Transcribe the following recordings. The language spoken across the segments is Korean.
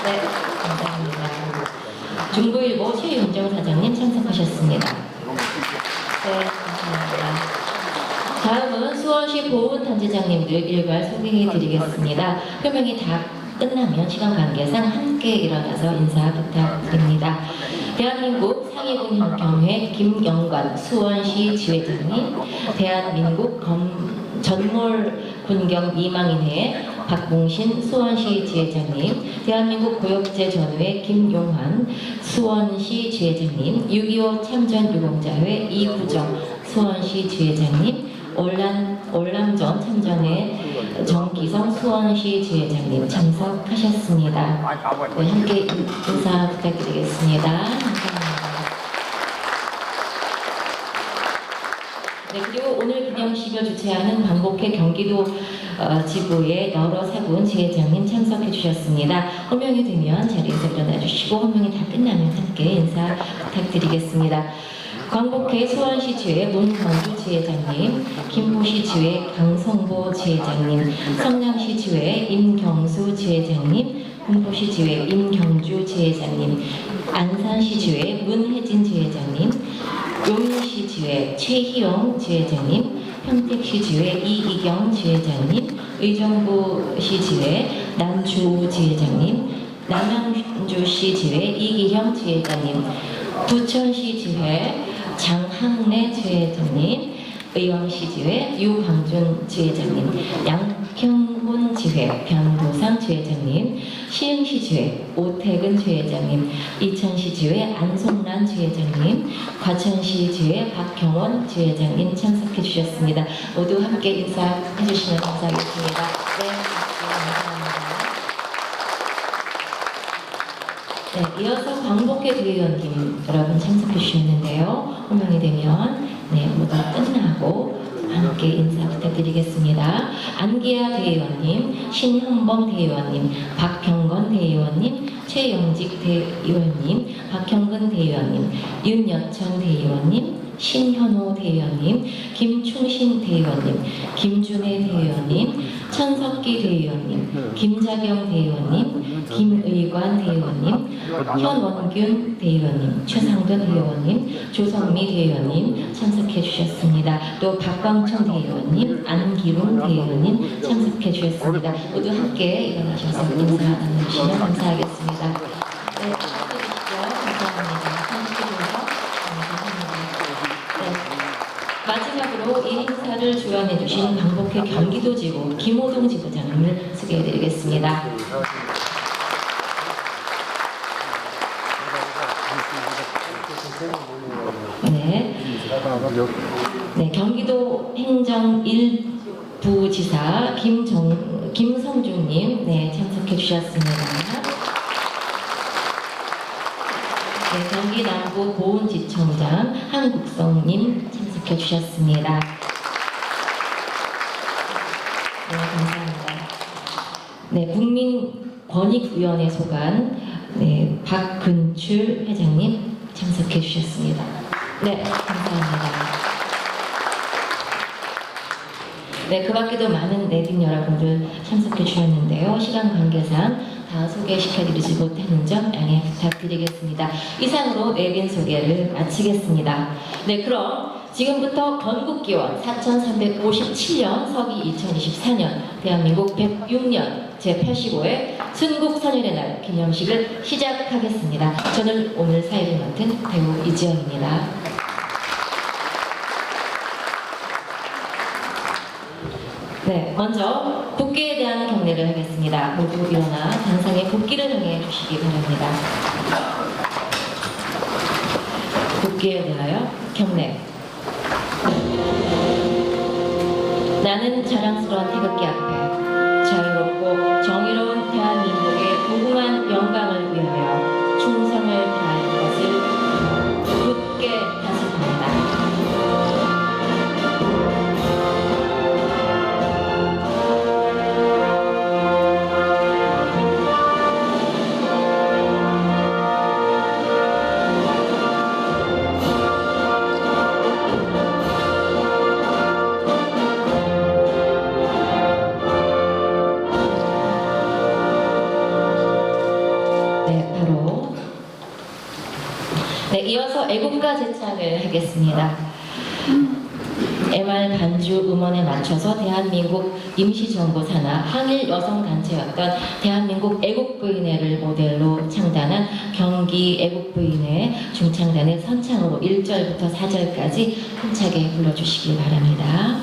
네, 감사합니다. 중부일보 최윤정 사장님 참석하셨습니다. 네, 감사합니다. 다음은 수원시 보훈단체장님들 일괄 소개해드리겠습니다. 표명이 다 끝나면 시간 관계상 함께 일어나서 인사 부탁드립니다. 대한민국 상해군협경회 김영관 수원시 지회장님, 대한민국 전몰군경 미망인회 박봉신 수원시 지회장님, 대한민국 고역제전회 김용환 수원시 지회장님, 6.25 참전유공자회 이구정 수원시 지회장님, 올남전 참전회 정기성 수원시 지회장님 참석하셨습니다. 네, 함께 인사 부탁드리겠습니다. 감사합니다. 네, 그리고 오늘 기념식을 주최하는 광복회 경기도 지부의 여러 사군 지회장님 참석해 주셨습니다. 호명이 되면 자리에서 일어나 주시고 호명이 다 끝나면 함께 인사 부탁드리겠습니다. 광복회 수원시 지회 문경주 지회장님, 김포시 지회 강성보 지회장님, 성남시 지회 임경수 지회장님, 군포시 지회 임경주 지회장님, 안산시 지회 문혜진 지회장님, 용인시 지회 최희용 지회장님, 평택시 지회 이희경 지회장님, 의정부시 지회 남주우 지회장님, 남양주시 지회 이기형 지회장님, 부천시 지회 장항래 지회장님, 의왕시 지회 유광준 지회장님, 양평군 지회 변도상 지회장님, 시흥시 지회 오태근 지회장님, 이천시 지회 안송란 지회장님, 과천시 지회 박경원 지회장님 참석해 주셨습니다. 모두 함께 인사해 주시면 감사하겠습니다. 네, 감사합니다. 네, 이어서 광복회 대의원님 여러분 참석해 주셨는데요. 호명이 되면 모두 끝나고 함께 인사 부탁드리겠습니다. 안기아 대의원님, 신형범 대의원님, 박경건 대의원님, 최영직 대의원님, 박형근 대의원님, 윤여천 대의원님, 신현호 대의원님, 김충신 대의원님, 김준혜 대의원님, 천석기 대의원님, 김자경 대의원님, 김의관 대의원님, 현원균 대의원님, 최상근 대의원님, 조성미 대의원님 참석해 주셨습니다. 또 박광천 대의원님, 안기룬 대의원님 참석해 주셨습니다. 모두 함께 일어나셔서 인사 나누시면 감사하겠습니다. 네, 축하드리시죠. 감사합니다. 마지막으로 이 행사를 주관해 주신 광복회 경기도지부 김호동 지부장님을 소개해드리겠습니다. 네, 경기도 행정 1부지사 김성중님 참석해 주셨습니다. 네, 경기 남부 보훈지청장 한국성님 참석해 주셨습니다. 네, 감사합니다. 네, 국민권익위원회 소관 박근출 회장님 참석해 주셨습니다. 네, 감사합니다. 네, 그 밖에도 많은 내빈 여러분들 참석해 주셨는데요. 시간 관계상 다 소개시켜드리지 못하는 점 양해 부탁드리겠습니다. 이상으로 내빈 소개를 마치겠습니다. 네, 그럼 지금부터 건국기원 4357년 서기 2024년 대한민국 106년 제85회 순국선열의 날 기념식을 시작하겠습니다. 저는 오늘 사회를 맡은 배우 이지연입니다. 네, 먼저 국기에 대한 경례를 하겠습니다. 모두 일어나 단상에 국기를 향해 주시기 바랍니다. 국기에 대하여 경례. 나는 자랑스러운 태극기 앞에 자유롭고 정의로운 대한민국의 무궁한 영광을 위하여 충성을 다할 것을 굳게 다짐합니다. 네, 바로 네, 이어서 애국가 제창을 하겠습니다. MR 반주 음원에 맞춰서 대한민국 임시정부 산하 항일 여성단체였던 대한민국 애국부인회를 모델로 창단한 경기 애국부인회 중창단의 선창으로 1절부터 4절까지 힘차게 불러주시기 바랍니다.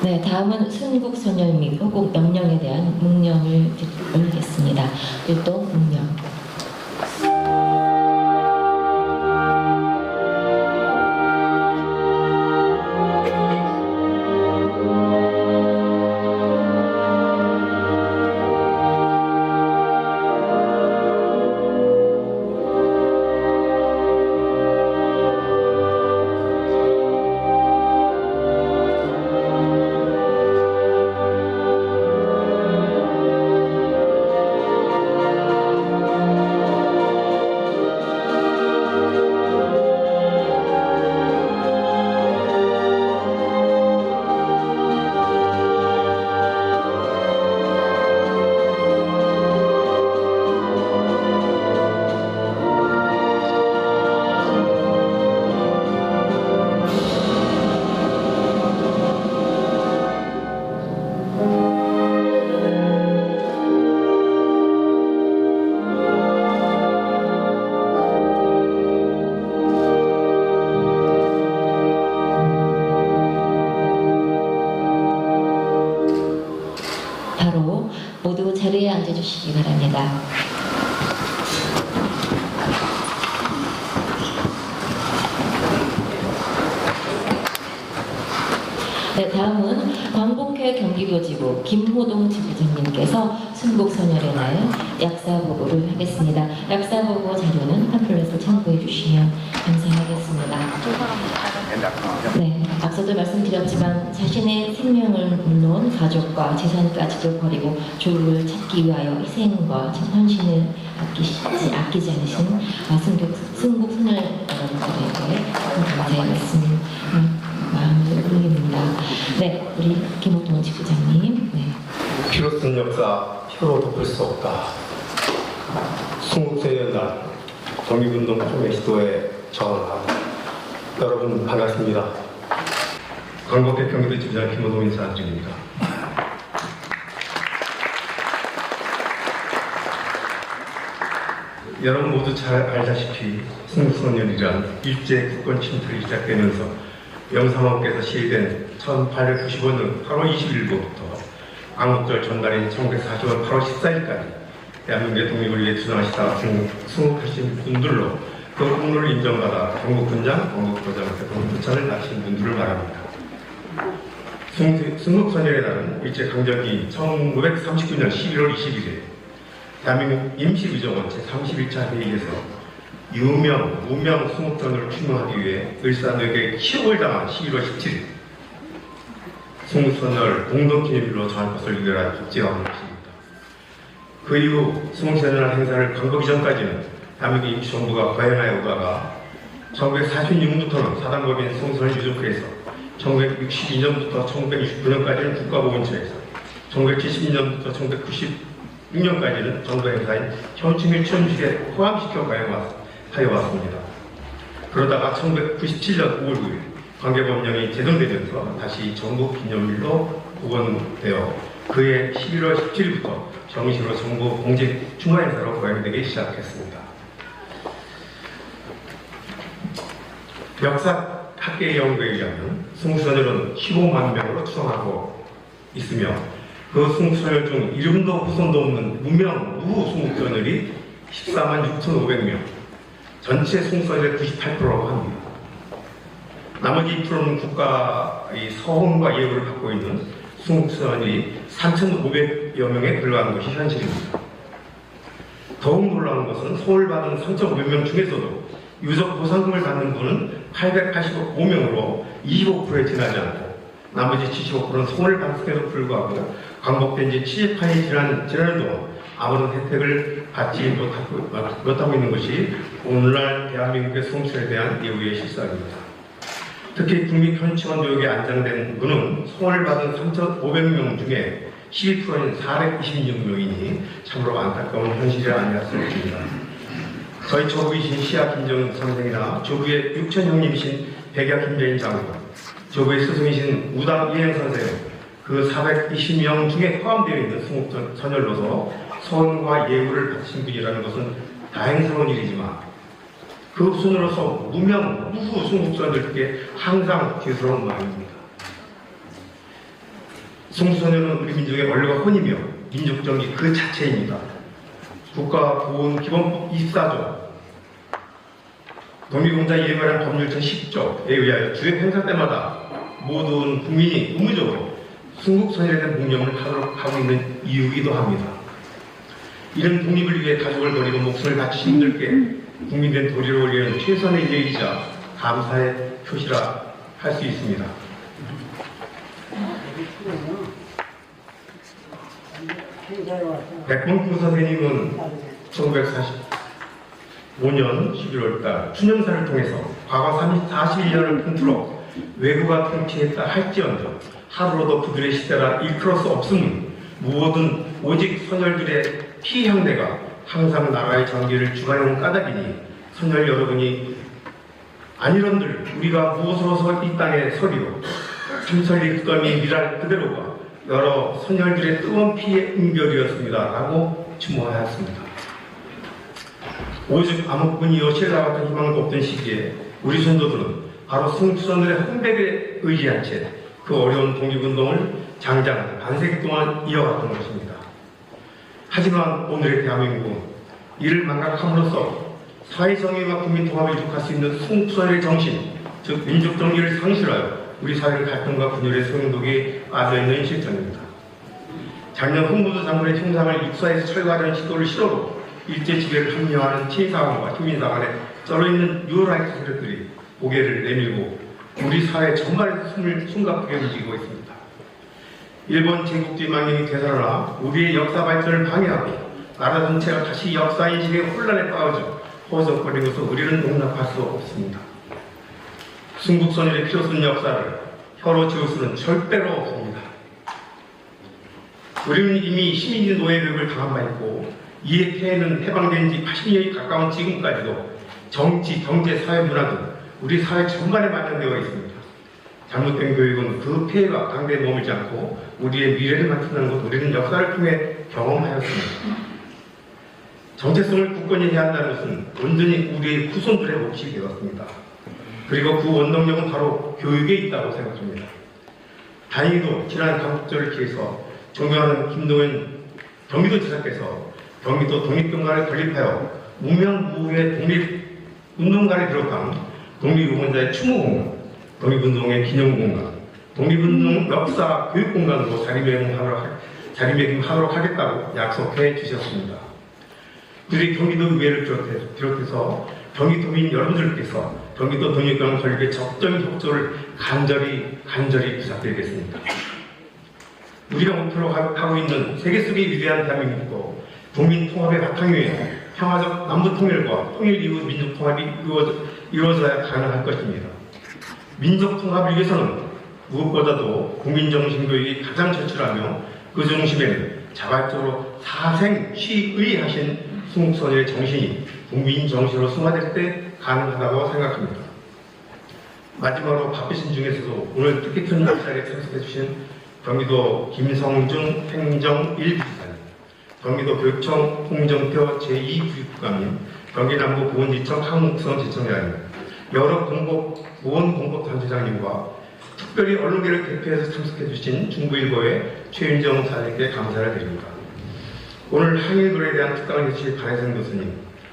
네, 다음은 순국선열 및 호국 명령에 대한 묵념을 올리겠습니다. 율동 묵념. 자리에 앉아주시기 바랍니다. 네, 다음은 광복회 경기도지부 김호동 지부장님께서 순국선열의 날 약사보고를 하겠습니다. 약사보고 자료는 팜플렛을 참고해 주시면 감사하겠습니다. 네, 앞서도 말씀드렸지만 자신의 생명을 물론 가족과 재산까지도 버리고 조국을 찾기 위하여 희생과 헌신을 아끼지 않으신 순국선열 여러분들에게 감사의 말씀 마음을 올립니다. 네, 우리 김호동 지부장님. 네. 피로 쓴 역사, 피로 덮을 수 없다. 순국선열 날 독립운동 총회 시도에 저항합니다. 여러분 반갑습니다. 광복회 경기도 지부장 김호동 인사드립니다. 여러분 모두 잘 알다시피 순국선열이란 일제 국권 침투를 시작되면서 영삼원께서 시해된 1895년 8월 20일부터 광복절 전날인 1940년 8월 14일까지 대한민국의 독립을 위해 투쟁하시다 순국하신 분들로 그 공로를 인정받아 경북군장, 경북도장, 대통령부차를 마친 분들을 말합니다. 순국선열의 날은 일제강점기 1939년 11월 20일에 대한민국 임시의정원 제31차 회의에서 유명, 무명 순국선열을 추모하기 위해 을사역에 취업을 당한 11월 17일 순국선열 공동기념일로 정할 것을 의결한 국제화한 것입니다. 그 이후 순국선열 행사를 광복이 전까지는 대한민국 임시정부가 거행하여 오다가 1946년부터는 사단법인 순국선열 유족회에서 1962년부터 1969년까지는 국가보훈처에서 1972년부터 1996년까지는 정부 행사인 현충일 추념식에 포함시켜 거행하여 왔습니다. 그러다가 1997년 5월 9일 관계법령이 제정되면서 다시 정부 기념일로 복원되어 그해 11월 17일부터 정식으로 정부 공식 충마 행사로 거행되기 시작했습니다. 역사학계 연구에 의하면 순국선열은 15만 명으로 추정하고 있으며 그 순국선열 중 이름도 후손도 없는 무명 무후 순국선열이 14만 6,500명, 전체 순국선열의 98%라고 합니다. 나머지 2%는 국가의 서훈과 예우를 받고 있는 순국선열이 3,500여 명에 불과한 것이 현실입니다. 더욱 놀라운 것은 소를 받은 3,500명 중에서도 유적 보상금을 받는 분은 885명으로 25%에 지나지 않고 나머지 75%는 소를 받았음에도 불구하고 광복된 지 78년이 지나는 동안 아무런 혜택을 받지 못하고 있는 것이 오늘날 대한민국의 순국선열에 대한 예우의 실상입니다. 특히 국립현충원교육에 안장된 분은 소원을 받은 3,500명 중에 12%인 426명이니 참으로 안타까운 현실이 아니었을 것입니다. 저희 조부이신 시아 김정은 선생이나 조부의 육천 형님이신 백야 김재인 장군, 조부의 스승이신 우당 이행 선생, 그 420명 중에 포함되어 있는 순국선열로서 소원과 예우를 받으신 분이라는 것은 다행스러운 일이지만 그 후손으로서 무명, 무후 순국선열들께 항상 뒤스러운 마음입니다. 순국선열은 우리 민족의 원래가 혼이며 민족정기 그 자체입니다. 국가보훈기본법 24조, 독립운동자 이에 관한 법률 제10조에 의하여 주요 행사 때마다 모든 국민이 의무적으로 순국선열에 대한 묵념을 하도록 하고 있는 이유이기도 합니다. 이런 독립을 위해 가족을 버리고 목숨을 바치신 분들께 국민된 도리를 올리는 최선의 예의이자 감사의 표시라 할 수 있습니다. 백범구 선생님은 1945년 11월달 추념사를 통해서 과거 41년을 통틀어 외구가 통치했다 할지언정 하루로도 그들의 시대라 일컬을 수 없음은 무엇든 오직 선열들의 피향대가 항상 나라의 전기를 주관해온 까닭이니 선열 여러분이 아니런들 우리가 무엇으로서 이 땅에 서리요 참설리 끄더미 미랄 그대로가 여러 선열들의 뜨거운 피의 응결이었습니다 라고 추모하였습니다. 오직 암흑뿐이요 신라 같은 희망도 없던 시기에 우리 선조들은 바로 순국선열의 hun백에 의지한 채 그 어려운 독립운동을 장장 반세기 동안 이어갔던 것입니다. 하지만 오늘의 대한민국은 이를 망각함으로써 사회정의와 국민통합을 이룩할 수 있는 순수의 정신, 즉 민족 정의를 상실하여 우리 사회를 갈등과 분열의 소용돌이에 빠져있는 실정입니다. 작년 홍문수 장군의 형상을 입사해서 철거하려는 시도를 시도로 일제지배를 합리화하는 친사관과 휴민사 간에 쩔어있는 뉴라이트 세력들이 고개를 내밀고 우리 사회 전반에서 숨을 숨가쁘게 움직이고 있습니다. 일본 제국주의 망령이 되살아나 우리의 역사 발전을 방해하고 나라 전체가 다시 역사인식의 혼란에 빠져 허우적거리고서 우리는 용납할 수 없습니다. 순국선열의 피로 쓴 역사를 혀로 지울 수는 절대로 없습니다. 우리는 이미 시민의 노예벽을 당한 바 있고 이에 피해는 해방된 지 80년이 가까운 지금까지도 정치, 경제, 사회, 문화 등 우리 사회 전반에 반영되어 있습니다. 잘못된 교육은 그 피해가 강대에 머물지 않고 우리의 미래를 만든다는 것 우리는 역사를 통해 경험하였습니다. 정체성을 굳건히 해야 한다는 것은 온전히 우리의 후손들의 몫이 되었습니다. 그리고 그 원동력은 바로 교육에 있다고 생각합니다. 다행히도 지난 광복절을 피해서 존경하는 김동연 경기도지사께서 경기도 독립공간을 건립하여 무명무후의 독립운동가를 비롯한 독립유공자의 추모공간, 독립운동의 기념공간, 독립운동 역사 교육공간으로 자리매김하도록 하겠다고 약속해 주셨습니다. 그들이 경기도 의회를 비롯해서 경기도민 여러분들께서 경기도 독립공간 건립에 적극적인 협조를 간절히 부탁드리겠습니다. 우리가 목표로 하고 있는 세계 속의 위대한 대한민국도 국민 통합의 바탕위에 평화적 남북 통일과 통일 이후 민족 통합이 이루어져야 가능할 것입니다. 민족 통합을 위해서는 무엇보다도 국민 정신 교육이 가장 절실하며 그 중심에는 자발적으로 사생시의하신 순국선열의 정신이 국민 정신으로 승화될 때 가능하다고 생각합니다. 마지막으로 바쁘신 중에서도 오늘 뜻깊은 자리에 참석해 주신 경기도 김성중 행정 1부지사님, 경기도 교육청 홍정표 제2교육감님, 경기남부 보건지청 황묵성 지청장님, 여러 보건공법 단체장님과 특별히 언론계를 대표해서 참석해 주신 중부일보의 최윤정 사장님께 감사를 드립니다. 오늘 항일 노래에 대한 특강을 해주실 반혜성 교수님,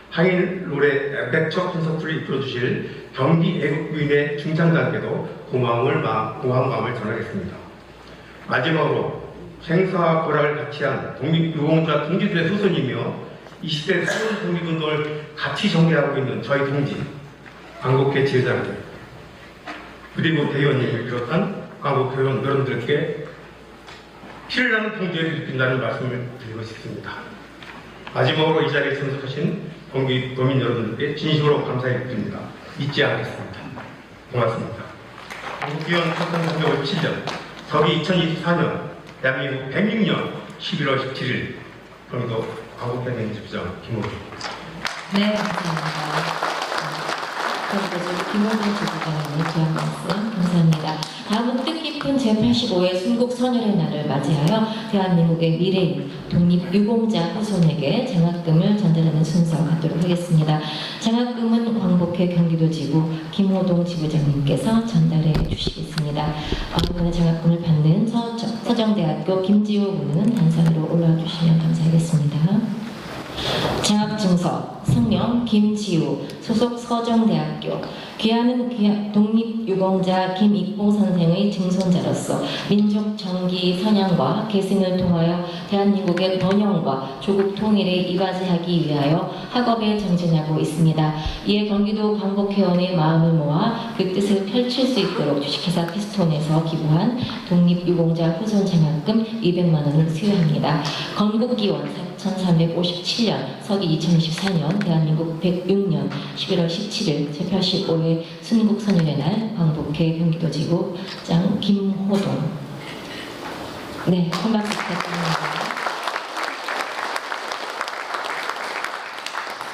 항일 노래 백척 콘서트를 이끌어주실 경기 애국부인의 중창단께도 고마운 마음을 전하겠습니다. 마지막으로 생사와 고락을 같이 한 독립유공자 동지들의 후손이며 20대 새로운 독립운동을 같이 전개하고 있는 저희 동지, 광복회 지휘자들, 그리고 대의원님을 비롯한 광복회원 여러분들께 피를 나는 동지를 일으킨다는 말씀을 드리고 싶습니다. 마지막으로 이 자리에 참석하신 경기도민 여러분들께 진심으로 감사해 드립니다. 잊지 않겠습니다. 고맙습니다. 국기원 1357년, 서기 2024년, 대한민국 106년 11월 17일, 경기도 광복회원 집장 김호동. 네, 감사합니다. 경기도 김호동 지부장님의 귀한 말씀 감사합니다. 다음은 뜻깊은 제85회 순국선열의 날을 맞이하여 대한민국의 미래인 독립유공자 후손에게 장학금을 전달하는 순서 갖도록 하겠습니다. 장학금은 광복회 경기도지부 김호동 지부장님께서 전달해 주시겠습니다. 오늘 장학금을 받는 서정대학교 김지호 군은 단상으로 올라와 주시면 감사하겠습니다. 장학증서 성명 김지우 소속 서정대학교 귀하는 독립유공자 김익봉 선생의 증손자로서 민족 정기 선양과 계승을 통하여 대한민국의 번영과 조국 통일에 이바지하기 위하여 학업에 전진하고 있습니다. 이에 경기도 광복회원의 마음을 모아 그 뜻을 펼칠 수 있도록 주식회사 피스톤에서 기부한 독립유공자 후손 장학금 200만 원을 수여합니다. 건국기원 4357년 서기 2024년 대한민국 106년 11월 17일 제85회 순국선열의 날 광복회 경기도지부 장 김호동. 네, 한 박수 부탁드립니다.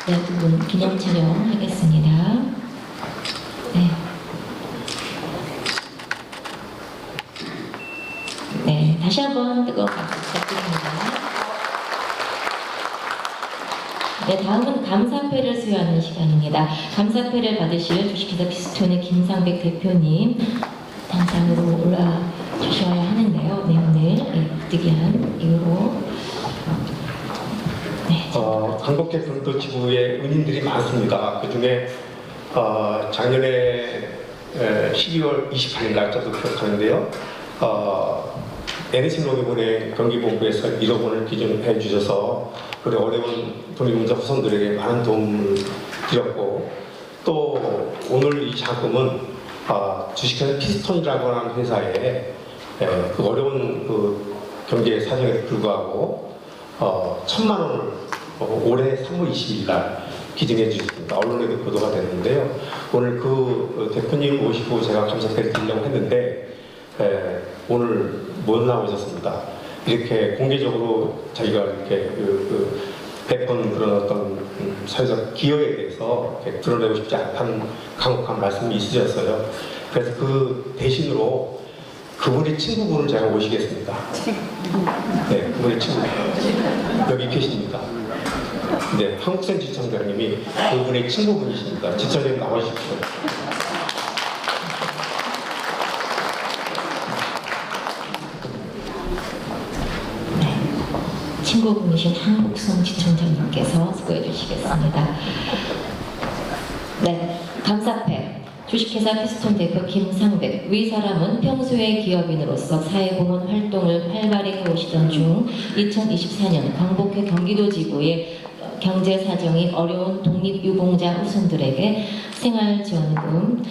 네, 두 분 기념 촬영하겠습니다. 네. 네, 다시 한번 뜨거운 박수 부탁드립니다. 네, 다음은 감사패를 수여하는 시간입니다. 감사패를 받으실 주식회사 피스톤의 김상백 대표님 단상으로 올라 주셔야 하는데요. 네, 오늘 부득이한 이유로 광복회 경기도 지구에 은인들이 많습니다. 그 중에 작년에 12월 28일 날짜도 기억하는데요. NH농협은행 경기본부에서 1억 원을 기증해 주셔서 그래 어려운 독립운동자 후손들에게 많은 도움을 드렸고, 또 오늘 이 자금은 주식회사 피스톤이라고 하는 회사에 그 어려운 그 경제 사정에 불구하고 1,000만 원을 올해 3월 20일 날 기증해 주셨습니다. 언론에도 보도가 됐는데요. 오늘 그 대표님 모시고 제가 감사패를 드리려고 했는데 오늘 못 나오셨습니다. 이렇게 공개적으로 자기가 이렇게 베푼 그런 어떤 사회적 기여에 대해서 이렇게 드러내고 싶지 않다는 강력한 말씀이 있으셨어요. 그래서 그 대신으로 그분의 친구분을 제가 모시겠습니다. 네, 그분의 친구 여기 계십니다. 네, 한국생 지청장님이 그분의 친구분이십니다. 지청장님 나와주십시오. 친구분이신 한국성 지청장님께서 수고해 주시겠습니다. 네, 감사패. 주식회사 피스톤 대표 김상백. 위 사람은 평소에 기업인으로서 사회공헌 활동을 활발히 해오시던 중 2024년 광복회 경기도 지구의 경제 사정이 어려운 독립유공자 후손들에게 생활지원금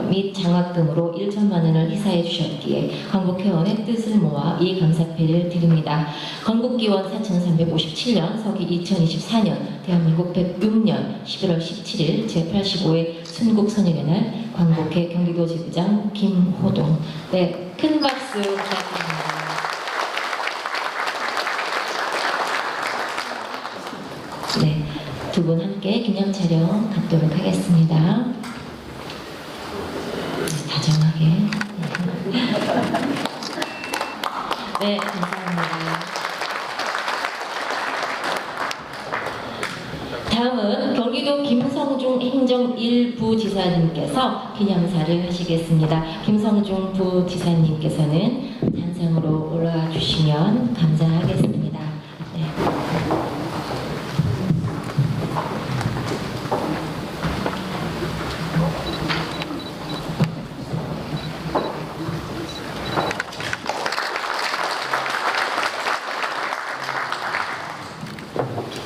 및 장학금으로 1천만 원을 희사해 주셨기에 광복회원의 뜻을 모아 이 감사패를 드립니다. 건국기원 4357년 서기 2024년 대한민국 106년 11월 17일 제85회 순국선열의 날 광복회 경기도 지부장 김호동. 네, 큰 박수 부탁드립니다. 네, 두 분 함께 기념 촬영 갖도록 하겠습니다. 다정하게. 네, 감사합니다. 다음은 경기도 김성중 행정 1부지사님께서 기념사를 하시겠습니다. 김성중 부지사님께서는 단상으로 올라와 주시면 감사하겠습니다. 네.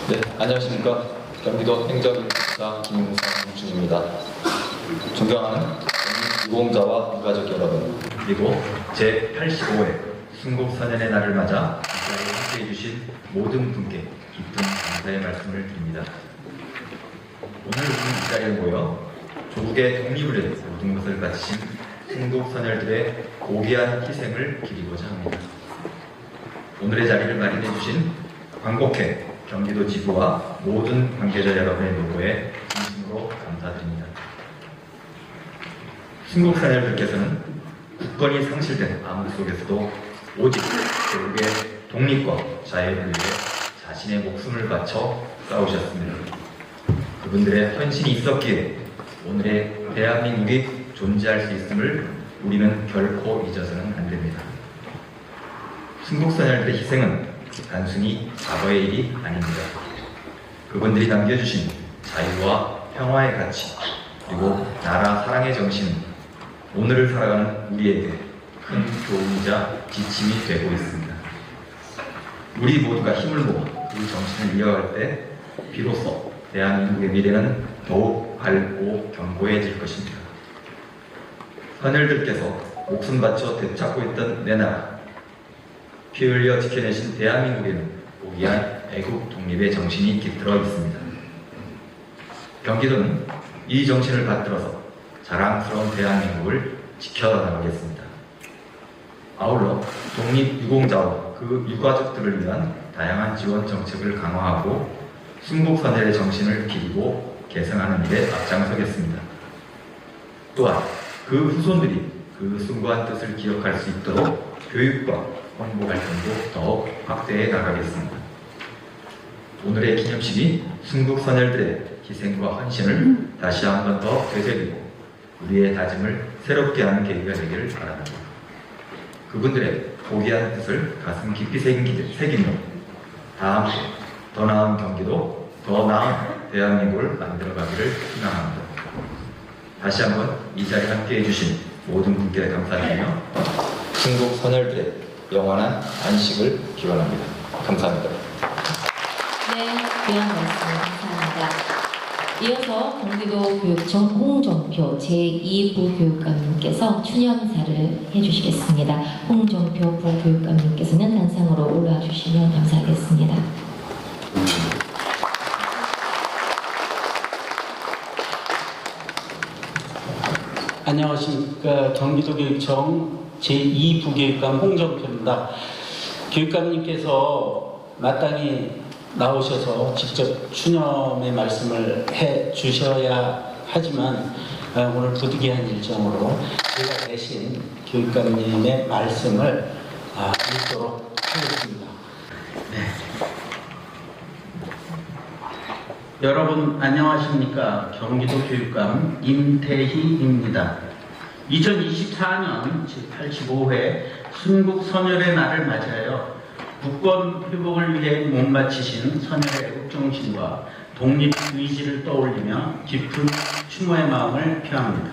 네, 안녕하십니까. 경기도 행정부지사 김성중입니다. 존경하는 유공자와 유가족 여러분, 그리고 제85회 순국선열의 날을 맞아 이 자리에 함께해 주신 모든 분께 깊은 감사의 말씀을 드립니다. 오늘 우리는 이 자리에 모여 조국의 독립을 위해 모든 것을 바치신 순국선열들의 고귀한 희생을 기리고자 합니다. 오늘의 자리를 마련해 주신 광복회 경기도 지부와 모든 관계자 여러분의 노고에 진심으로 감사드립니다. 순국선열들께서는 국권이 상실된 암흑 속에서도 오직 조국의 독립과 자유를 위해 자신의 목숨을 바쳐 싸우셨습니다. 그분들의 헌신이 있었기에 오늘의 대한민국이 존재할 수 있음을 우리는 결코 잊어서는 안 됩니다. 순국선열들의 희생은 단순히 과거의 일이 아닙니다. 그분들이 남겨주신 자유와 평화의 가치, 그리고 나라 사랑의 정신은 오늘을 살아가는 우리에게 큰 교훈이자 지침이 되고 있습니다. 우리 모두가 힘을 모아 그 정신을 이어갈 때 비로소 대한민국의 미래는 더욱 밝고 견고해질 것입니다. 선열들께서 목숨 바쳐 되찾고 있던 내 나라, 피 흘려 지켜내신 대한민국에는 고귀한 애국 독립의 정신이 깃들어 있습니다. 경기도는 이 정신을 받들어서 자랑스러운 대한민국을 지켜나가겠습니다. 아울러 독립유공자와 그 유가족들을 위한 다양한 지원 정책을 강화하고 순국선열의 정신을 기리고 계승하는 일에 앞장서겠습니다. 또한 그 후손들이 그 숭고한 뜻을 기억할 수 있도록 교육과 홍보 활동도 더욱 확대해 나가겠습니다. 오늘의 기념식이 순국선열들의 희생과 헌신을 다시 한 번 더 되새기고 우리의 다짐을 새롭게 하는 계기가 되기를 바랍니다. 그분들의 고귀한 뜻을 가슴 깊이 새기며 다 함께 더 나은 경기도, 더 나은 대한민국을 만들어가기를 희망합니다. 다시 한번 이 자리에 함께해 주신 모든 분께 감사드리며 중국 선열들의 영원한 안식을 기원합니다. 감사합니다. 네, 귀한 말씀 감사합니다. 이어서 경기도 교육청 홍정표 제2부 교육감님께서 추념사를 해주시겠습니다. 홍정표 부교육감님께서는 단상으로 올라와 주시면 감사하겠습니다. 안녕하십니까. 경기도교육청 제2부교육감 홍정표입니다. 교육감님께서 마땅히 나오셔서 직접 추념의 말씀을 해 주셔야 하지만 오늘 부득이한 일정으로 제가 대신 교육감님의 말씀을 읽도록 하겠습니다. 여러분 안녕하십니까. 경기도 교육감 임태희입니다. 2024년 제85회 순국선열의 날을 맞이하여 국권 회복을 위해 몸바치신 선열의 애국정신과 독립의지를 떠올리며 깊은 추모의 마음을 표합니다.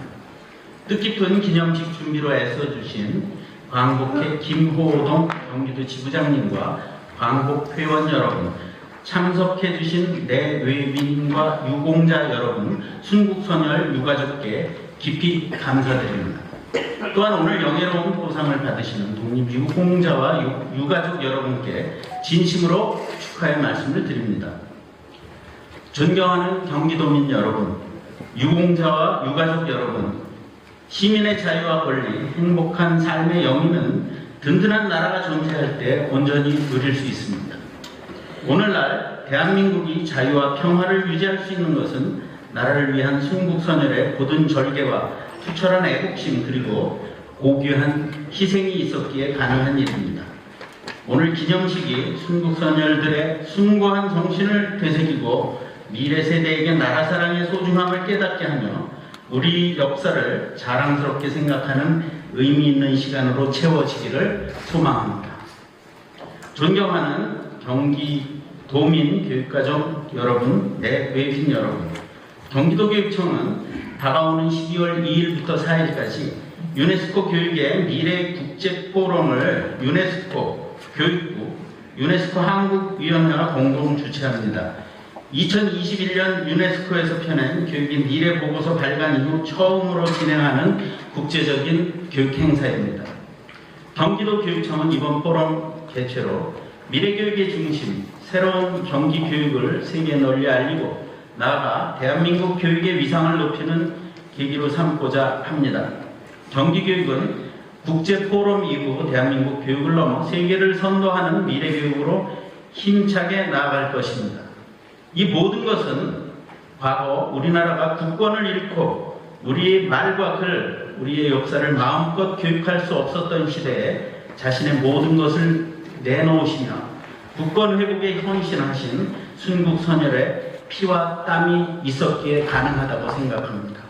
뜻깊은 기념식 준비로 애써주신 광복회 김호동 경기도 지부장님과 광복회원 여러분, 참석해주신 내외빈과 유공자 여러분, 순국선열 유가족께 깊이 감사드립니다. 또한 오늘 영예로운 보상을 받으시는 독립유공자와 유가족 여러분께 진심으로 축하의 말씀을 드립니다. 존경하는 경기도민 여러분, 유공자와 유가족 여러분, 시민의 자유와 권리, 행복한 삶의 영위는 든든한 나라가 존재할 때 온전히 누릴 수 있습니다. 오늘날 대한민국이 자유와 평화를 유지할 수 있는 것은 나라를 위한 순국선열의 고든 절개와 투철한 애국심 그리고 고귀한 희생이 있었기에 가능한 일입니다. 오늘 기념식이 순국선열들의 숭고한 정신을 되새기고 미래 세대에게 나라 사랑의 소중함을 깨닫게 하며 우리 역사를 자랑스럽게 생각하는 의미 있는 시간으로 채워지기를 소망합니다. 존경하는 경기도민 교육가족 여러분, 내외빈 여러분, 경기도교육청은 다가오는 12월 2일부터 4일까지 유네스코 교육의 미래 국제 포럼을 유네스코 교육부, 유네스코 한국위원회와 공동 주최합니다. 2021년 유네스코에서 펴낸 교육의 미래 보고서 발간 이후 처음으로 진행하는 국제적인 교육 행사입니다. 경기도 교육청은 이번 포럼 개최로 미래 교육의 중심, 새로운 경기 교육을 세계에 널리 알리고 나아가 대한민국 교육의 위상을 높이는 계기로 삼고자 합니다. 경기교육은 국제포럼 이후 대한민국 교육을 넘어 세계를 선도하는 미래교육으로 힘차게 나아갈 것입니다. 이 모든 것은 과거 우리나라가 국권을 잃고 우리의 말과 글, 우리의 역사를 마음껏 교육할 수 없었던 시대에 자신의 모든 것을 내놓으시며 국권 회복에 헌신하신 순국선열의 피와 땀이 있었기에 가능하다고 생각합니다.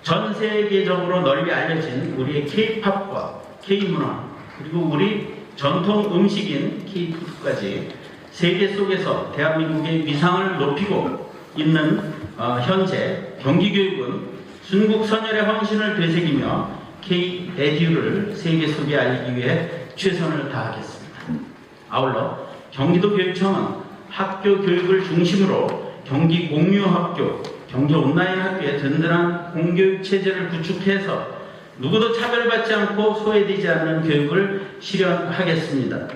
전 세계적으로 널리 알려진 우리의 K-팝과 K-문화 그리고 우리 전통 음식인 K-푸드까지 세계 속에서 대한민국의 위상을 높이고 있는 현재 경기교육은 순국선열의 헌신을 되새기며 K-에듀를 세계 속에 알리기 위해 최선을 다하겠습니다. 아울러 경기도교육청은 학교 교육을 중심으로 경기 공유학교, 경기 온라인 학교의 든든한 공교육 체제를 구축해서 누구도 차별받지 않고 소외되지 않는 교육을 실현하겠습니다.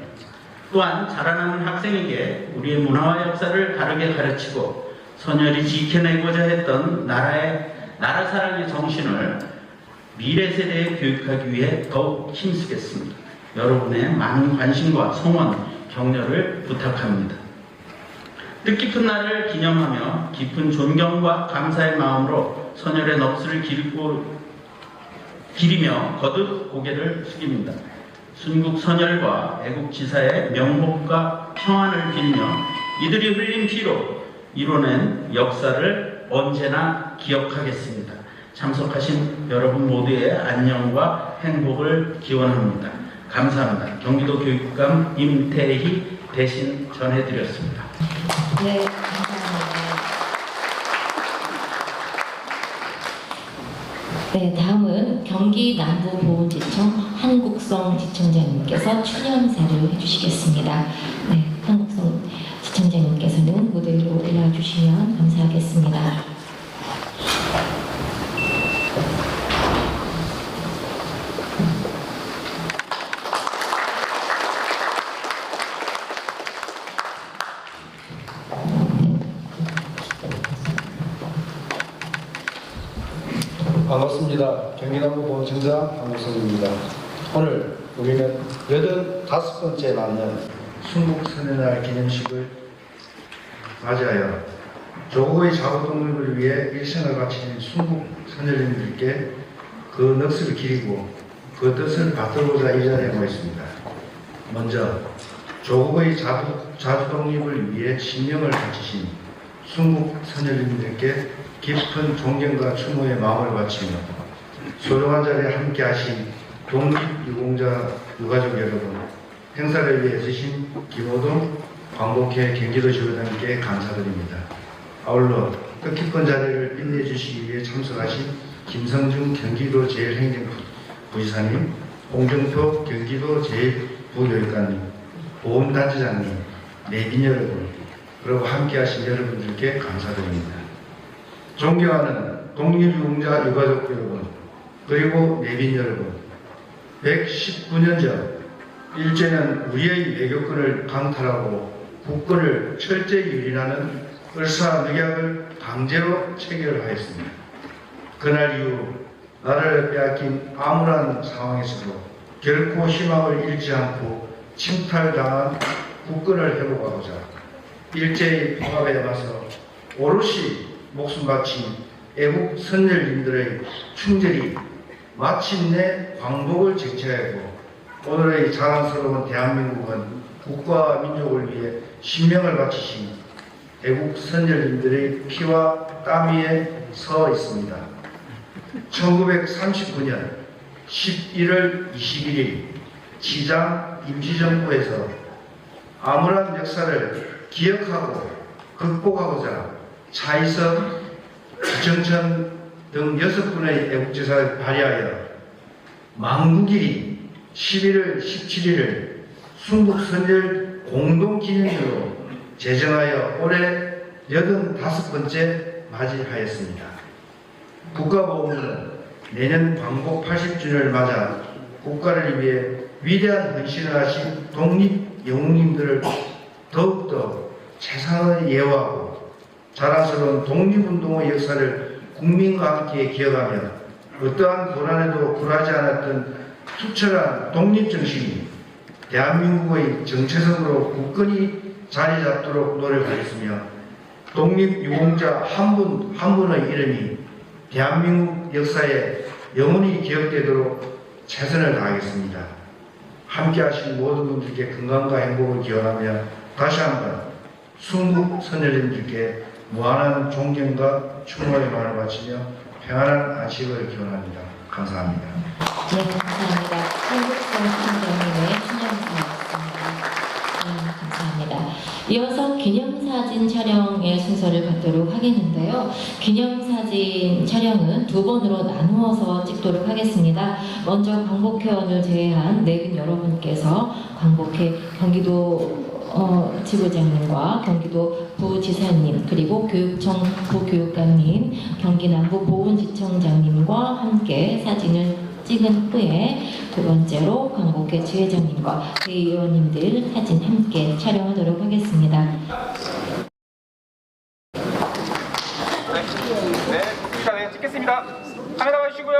또한 자라나는 학생에게 우리의 문화와 역사를 다르게 가르치고 선열이 지켜내고자 했던 나라 사랑의 정신을 미래 세대에 교육하기 위해 더욱 힘쓰겠습니다. 여러분의 많은 관심과 성원, 격려를 부탁합니다. 뜻깊은 날을 기념하며 깊은 존경과 감사의 마음으로 선열의 넋을 기리며 거듭 고개를 숙입니다. 순국선열과 애국지사의 명복과 평안을 빌며 이들이 흘린 피로 이뤄낸 역사를 언제나 기억하겠습니다. 참석하신 여러분 모두의 안녕과 행복을 기원합니다. 감사합니다. 경기도 교육감 임태희 대신 전해드렸습니다. 네, 감사합니다. 네, 다음은 경기 남부보훈지청 한국성 지청장님께서 추념사를 해주시겠습니다. 네, 한국성 지청장님께서는 무대 위로 올라와 주시면 감사하겠습니다. 반갑습니다. 경기남부보훈청장 한국성입니다. 오늘 우리는 85번째 맞는 순국선언날 기념식을 맞이하여 조국의 자국 독립을 위해 일생을 바친 순국 선열님들께 그 넋을 기리고 그 뜻을 받들고자 이 자리에 모였습니다. 먼저 조국의 자주 독립을 위해 신명을 바치신 순국 선열님들께 깊은 존경과 추모의 마음을 바치며 소중한 자리에 함께하신 독립유공자 유가족 여러분, 행사를 위해 주신 김호동 광복회 경기도지구단께 감사드립니다. 아울러 뜻깊은 자리를 빛내주시기 위해 참석하신 김성중 경기도 제1행정부지사님, 홍정표 경기도 제1부교육관님, 보훈단체장님, 내빈 여러분, 그리고 함께하신 여러분들께 감사드립니다. 존경하는 독립유공자 유가족 여러분, 그리고 내빈 여러분, 119년 전 일제는 우리의 외교권을 강탈하고 국권을 철저히 유린하는 을사늑약을 강제로 체결하였습니다. 그날 이후 나라를 빼앗긴 암울한 상황에서도 결코 희망을 잃지 않고 침탈당한 국권을 회복하고자 일제의 포갑에 맞서 오롯이 목숨 바친 애국 선열님들의 충절이 마침내 광복을 쟁취하였고 오늘의 자랑스러운 대한민국은 국가와 민족을 위해 신명을 바치신 애국 선열님들의 피와 땀 위에 서 있습니다. 1939년 11월 21일 시장 임시정부에서 암울한 역사를 기억하고 극복하고자 차이섭, 기정천 등 6분의 애국제사를 발의하여 망국일인 11월 17일을 순국선열 공동기념일로 제정하여 올해 85번째 맞이하였습니다. 국가보훈은 내년 광복 80주년을 맞아 국가를 위해 위대한 헌신을 하신 독립영웅님들을 더욱더 최상을 예우하고 자랑스러운 독립운동의 역사를 국민과 함께 기억하며 어떠한 고난에도 굴하지 않았던 투철한 독립정신이 대한민국의 정체성으로 굳건히 자리 잡도록 노력하겠으며 독립유공자 한 분 한 분의 이름이 대한민국 역사에 영원히 기억되도록 최선을 다하겠습니다. 함께하신 모든 분들께 건강과 행복을 기원하며 다시 한번 순국 선열님들께 무한한 존경과 추모의 마음을 바치며 평안한 안식을 기원합니다. 감사합니다. 네, 감사합니다. 한국성 팀장님의 추념사였습니다. 감사합니다. 이어서 기념사진 촬영의 순서를 갖도록 하겠는데요. 기념사진 촬영은 두 번으로 나누어서 찍도록 하겠습니다. 먼저 광복회원을 제외한 내빈 여러분께서 광복회 경기도 지부장님과 경기도 부지사님 그리고 교육청 부교육감님, 경기남부보훈지청장님과 함께 사진을 찍은 후에 두 번째로 광복회 지회장님과 대의원님들 사진 함께 촬영하도록 하겠습니다. 네, 찍겠습니다. 카메라 봐주시고요.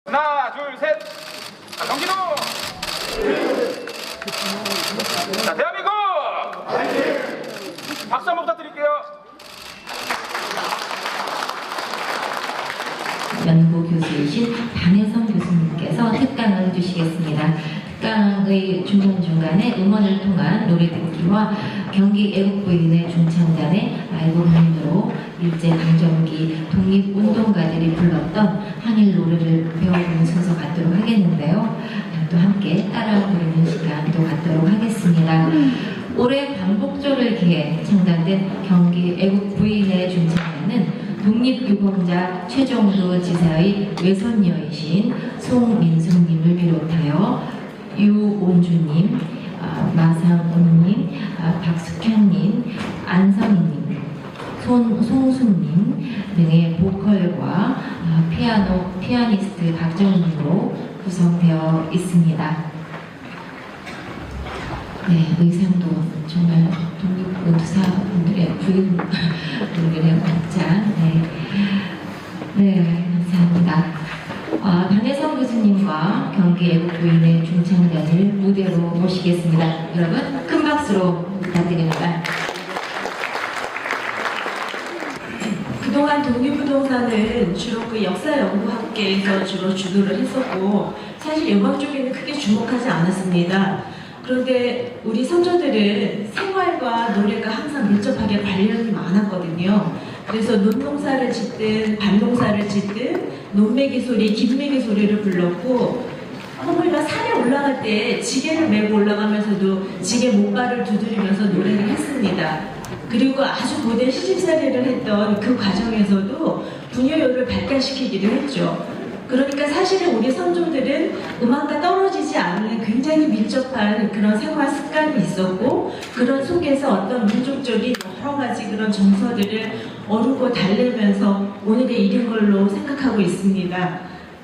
하나, 둘, 셋. 자, 경기도. 자, 대한민국. 박수 한번 부탁드릴게요. 연구교수이신 방혜성 교수님께서 특강을 해주시겠습니다. 특강의 중간중간에 음원을 통한 노래 듣기와 경기 애국부인의 중창단의 라이브 공연으로 일제강점기 독립운동가들이 불렀던 항일 노래를 배워보는 순서 갖도록 하겠는데요. 또 함께 따라 부르는 시간도 갖도록 하겠습니다. 올해 광복절을 기해 창단된 경기 애국부인의 중창단은 독립유공자 최정도 지사의 외손녀이신 송민숙님을 비롯하여 유온주님, 마상온님, 박숙현님, 안성희님, 송수님 등의 보컬과 피아노, 피아니스트 박정희로 구성되어 있습니다. 네, 의상도 정말 독립운동사분들의 부인분들의 복장. 네, 감사합니다. 반혜성 교수님과 경기 애국부인의 중창단을 무대로 모시겠습니다. 여러분, 큰 박수로 부탁드립니다. 그동안 독립부동산은 주로 그 역사연구학계에서 주로 주도를 했었고 사실 음악 쪽에는 크게 주목하지 않았습니다. 그런데 우리 선조들은 생활과 노래가 항상 밀접하게 관련이 많았거든요. 그래서 논농사를 짓든 밭농사를 짓든 논매기 소리, 김매기 소리를 불렀고 허물과 산에 올라갈 때 지게를 메고 올라가면서도 지게 목발을 두드리면서 노래를 했습니다. 그리고 아주 고된 시집살이를 했던 그 과정에서도 분여율을 발달시키기도 했죠. 그러니까 사실은 우리 선조들은 음악과 떨어지지 않는 굉장히 밀접한 그런 생활 습관이 있었고 그런 속에서 어떤 민족적인 여러 가지 그런 정서들을 어루고 달래면서 오늘에 이른 걸로 생각하고 있습니다.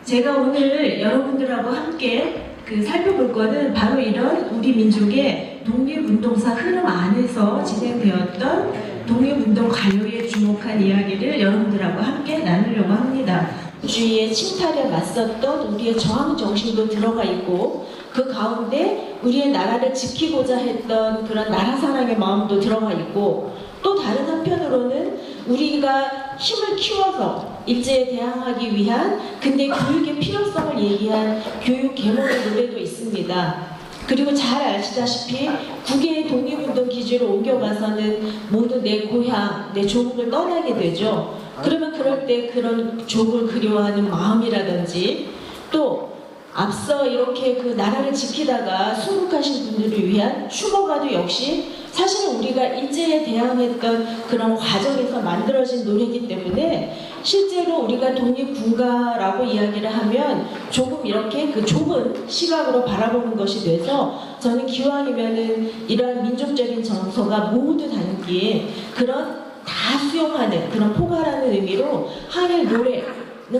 제가 오늘 여러분들하고 함께 살펴볼 거는 바로 이런 우리 민족의 독립운동사 흐름 안에서 진행되었던 독립운동 가요에 주목한 이야기를 여러분들하고 함께 나누려고 합니다. 주의의 침탈에 맞섰던 우리의 저항 정신도 들어가 있고 그 가운데 우리의 나라를 지키고자 했던 그런 나라 사랑의 마음도 들어가 있고 또 다른 한편으로는 우리가 힘을 키워서 일제에 대항하기 위한 근대 교육의 필요성을 얘기한 교육 계몽의 노래도 있습니다. 그리고 잘 아시다시피 국외의 독립운동 기지로 옮겨가서는 모두 내 고향, 내 조국을 떠나게 되죠. 그러면 그럴 때 그런 조국을 그리워하는 마음이라든지 또 앞서 이렇게 그 나라를 지키다가 순국하신 분들을 위한 추모가도 역시 사실은 우리가 일제에 대항했던 그런 과정에서 만들어진 노래이기 때문에 실제로 우리가 독립군가라고 이야기를 하면 조금 이렇게 그 좁은 시각으로 바라보는 것이 돼서 저는 기왕이면은 이러한 민족적인 정서가 모두 담긴 그런 다 수용하는 그런 포괄하는 의미로 한일 노래는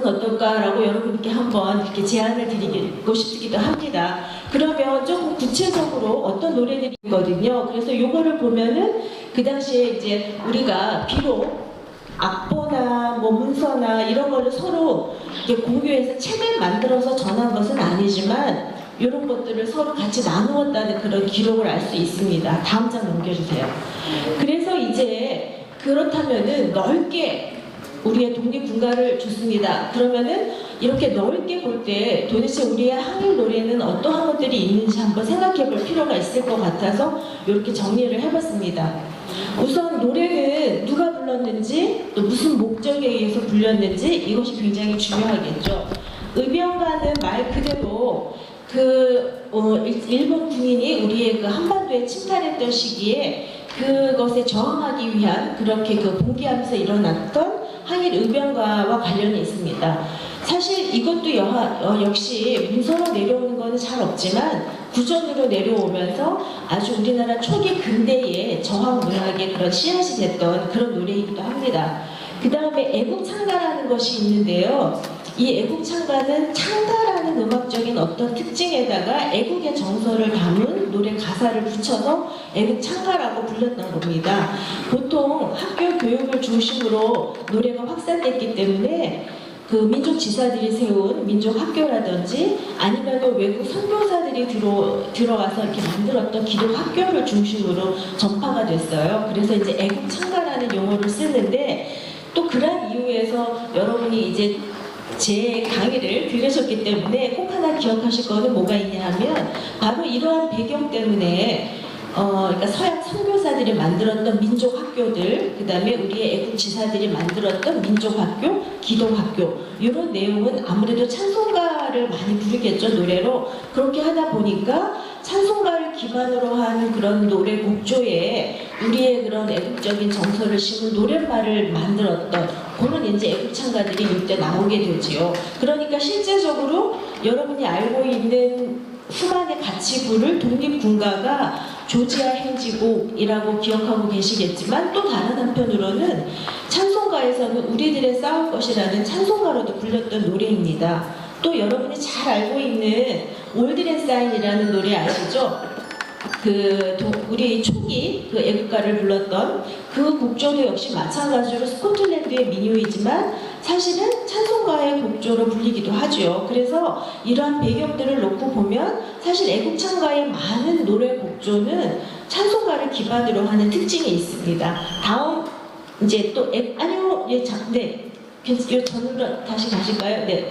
어떨까라고 여러분께 한번 이렇게 제안을 드리고 싶기도 합니다. 그러면 조금 구체적으로 어떤 노래들이 있거든요. 그래서 요거를 보면은 그 당시에 이제 우리가 비록 악보나 뭐 문서나 이런 거를 서로 이렇게 공유해서 책을 만들어서 전한 것은 아니지만 이런 것들을 서로 같이 나누었다는 그런 기록을 알 수 있습니다. 다음 장 넘겨주세요. 그래서 이제 그렇다면은 넓게 우리의 독립군가를 줬습니다. 그러면은 이렇게 넓게 볼 때 도대체 우리의 항일 노래는 어떠한 것들이 있는지 한번 생각해 볼 필요가 있을 것 같아서 이렇게 정리를 해봤습니다. 우선 노래는 누가 불렀는지 또 무슨 목적에 의해서 불렸는지 이것이 굉장히 중요하겠죠. 의병가는 말 그대로 일본 군인이 우리의 그 한반도에 침탈했던 시기에 그것에 저항하기 위한 그렇게 봉기하면서 일어났던 항일 의병가와 관련이 있습니다. 사실 이것도 역시 문서로 내려오는 것은 잘 없지만 구전으로 내려오면서 아주 우리나라 초기 근대의 저항 문학의 그런 씨앗이 됐던 그런 노래이기도 합니다. 그 다음에 애국창가라는 것이 있는데요. 이 애국창가는 창가라는 음악적인 어떤 특징에다가 애국의 정서를 담은 노래 가사를 붙여서 애국창가라고 불렸던 겁니다. 보통 학교 교육을 중심으로 노래가 확산됐기 때문에 그 민족 지사들이 세운 민족 학교라든지 아니면 외국 선교사들이 들어와서 이렇게 만들었던 기독 학교를 중심으로 전파가 됐어요. 그래서 이제 애국창가라는 용어를 쓰는데 또 그런 이유에서 여러분이 이제 제 강의를 들으셨기 때문에 꼭 하나 기억하실 거는 뭐가 있냐 하면 바로 이러한 배경 때문에 그러니까 서양 선교사들이 만들었던 민족학교들, 그 다음에 우리의 애국지사들이 만들었던 민족학교, 기독학교 이런 내용은 아무래도 찬송가를 많이 부르겠죠, 노래로. 그렇게 하다 보니까 찬송가를 기반으로 한 그런 노래 곡조에 우리의 그런 애국적인 정서를 심은 노랫말을 만들었던 그런 이제 애국창가들이 이때 나오게 되지요. 그러니까 실제적으로 여러분이 알고 있는 후반의 가치부를 독립군가가 조지아 행지곡이라고 기억하고 계시겠지만 또 다른 한편으로는 찬송가에서는 우리들의 싸울 것이라는 찬송가로도 불렸던 노래입니다. 또 여러분이 잘 알고 있는 올드랜사인이라는 노래 아시죠? 우리 총이 그 애국가를 불렀던 그 곡조도 역시 마찬가지로 스코틀랜드의 민요이지만 사실은 찬송가의 곡조로 불리기도 하죠. 그래서 이러한 배경들을 놓고 보면 사실 애국창가의 많은 노래 곡조는 찬송가를 기반으로 하는 특징이 있습니다. 다음 이제 또 아니요, 네, 요 전으로 다시 가실까요? 네.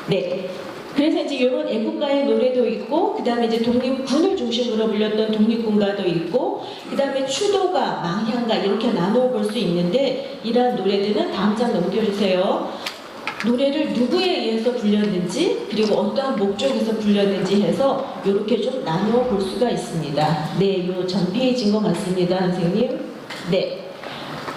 네. 그래서 이제 이런 애국가의 노래도 있고, 그 다음에 이제 독립군을 중심으로 불렸던 독립군가도 있고, 그 다음에 추도가, 망향가 이렇게 나누어 볼 수 있는데, 이러한 노래들은 다음 장 넘겨주세요. 노래를 누구에 의해서 불렸는지, 그리고 어떠한 목적에서 불렸는지 해서 이렇게 좀 나누어 볼 수가 있습니다. 네, 요 전 페이지인 것 같습니다, 선생님. 네.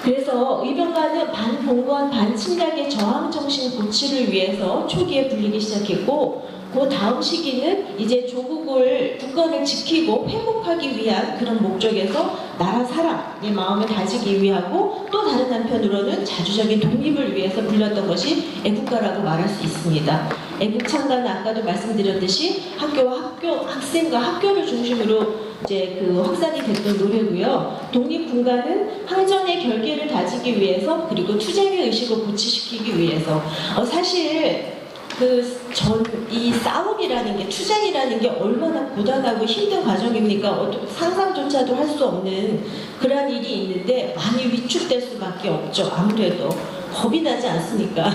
그래서 의병가는 반봉건 반침략의 저항정신 고취를 위해서 초기에 불리기 시작했고 그 다음 시기는 이제 조국을 국권을 지키고 회복하기 위한 그런 목적에서 나라 사랑의 마음을 다지기 위하고 또 다른 한편으로는 자주적인 독립을 위해서 불렸던 것이 애국가라고 말할 수 있습니다. 애국창가는 아까도 말씀드렸듯이 학생과 학교를 중심으로 이제 그 확산이 됐던 노래고요. 독립군가는 항전의 결계를 다지기 위해서 그리고 투쟁의 의식을 고취시키기 위해서 사실 이 싸움이라는 게 투쟁이라는 게 얼마나 고단하고 힘든 과정입니까? 상상조차도 할 수 없는 그런 일이 있는데 많이 위축될 수밖에 없죠. 아무래도 겁이 나지 않습니까?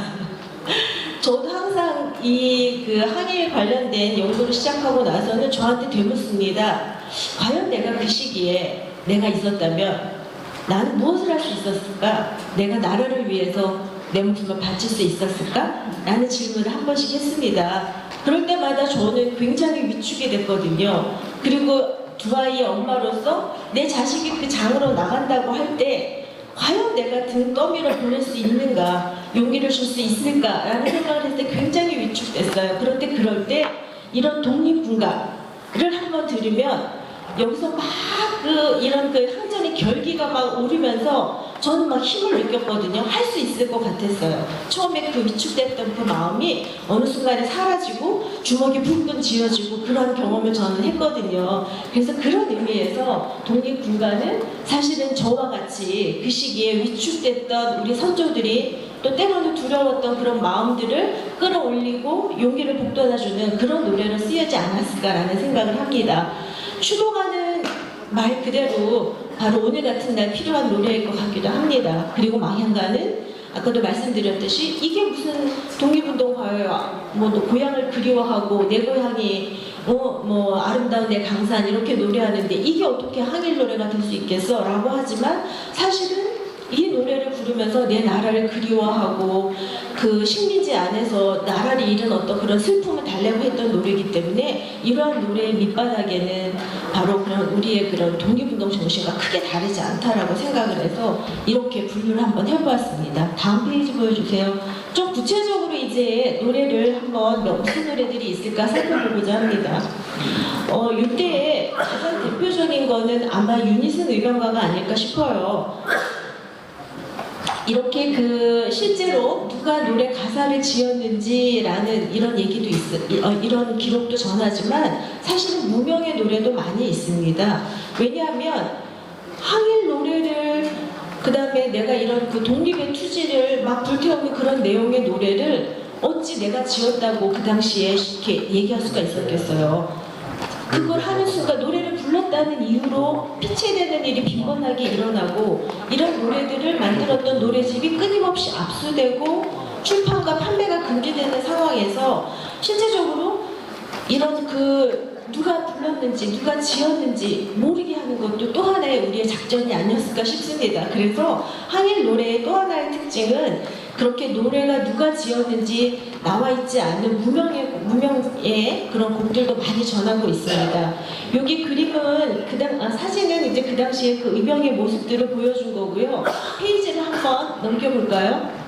저도 항상 이 항일 관련된 연구를 시작하고 나서는 저한테 되묻습니다. 과연 내가 그 시기에 내가 있었다면 나는 무엇을 할 수 있었을까? 내가 나라를 위해서 내 목숨을 바칠 수 있었을까? 라는 질문을 한 번씩 했습니다. 그럴 때마다 저는 굉장히 위축이 됐거든요. 그리고 두 아이의 엄마로서 내 자식이 그 장으로 나간다고 할 때 과연 내가 등 떠밀어 보낼 수 있는가, 용기를 줄 수 있을까 라는 생각을 했을 때 굉장히 위축됐어요. 그런데 그럴 때 이런 독립군가를 한번 들으면 여기서 막 이런 항전의 결기가 막 오르면서 저는 막 힘을 느꼈거든요. 할 수 있을 것 같았어요. 처음에 그 위축됐던 그 마음이 어느 순간에 사라지고 주먹이 붕붕 쥐어지고 그런 경험을 저는 했거든요. 그래서 그런 의미에서 독립군가는 사실은 저와 같이 그 시기에 위축됐던 우리 선조들이 또 때로는 두려웠던 그런 마음들을 끌어올리고 용기를 북돋아주는 그런 노래로 쓰여지 않았을까라는 생각을 합니다. 추도가는 말 그대로 바로 오늘 같은 날 필요한 노래일 것 같기도 합니다. 그리고 망향가는 아까도 말씀드렸듯이 이게 무슨 독립운동가예요. 고향을 그리워하고 내 고향이 아름다운 내 강산 이렇게 노래하는데 이게 어떻게 항일 노래가 될 수 있겠어? 라고 하지만 사실은 이 노래를 부르면서 내 나라를 그리워하고 그 식민지 안에서 나라를 잃은 어떤 그런 슬픔을 달래고 했던 노래이기 때문에 이러한 노래의 밑바닥에는 바로 그런 우리의 그런 독립운동 정신과 크게 다르지 않다라고 생각을 해서 이렇게 분류를 한번 해보았습니다. 다음 페이지 보여주세요. 좀 구체적으로 이제 노래를 한번 무슨 노래들이 있을까 살펴보고자 합니다. 이때 가장 대표적인 거는 아마 유니슨 의병가가 아닐까 싶어요. 이렇게 실제로 누가 노래 가사를 지었는지라는 이런 얘기도 이런 기록도 전하지만 사실은 무명의 노래도 많이 있습니다. 왜냐하면 항일 노래를 그 다음에 내가 이런 독립의 투지를 막 불태우는 그런 내용의 노래를 어찌 내가 지었다고 그 당시에 이렇게 얘기할 수가 있었겠어요. 그걸 하는 순간 노래를 불렀다는 이유로 피체되는 일이 빈번하게 일어나고 이런 노래들을 만들었던 노래집이 끊임없이 압수되고 출판과 판매가 금지되는 상황에서 실제적으로 이런 누가 불렀는지 누가 지었는지 모르게 하는 것도 또 하나의 우리의 작전이 아니었을까 싶습니다. 그래서 항일 노래의 또 하나의 특징은 그렇게 노래가 누가 지었는지 나와 있지 않는 무명의 그런 곡들도 많이 전하고 있습니다. 여기 그림은 사진은 이제 그 당시에 그 의병의 모습들을 보여준 거고요. 페이지를 한번 넘겨볼까요?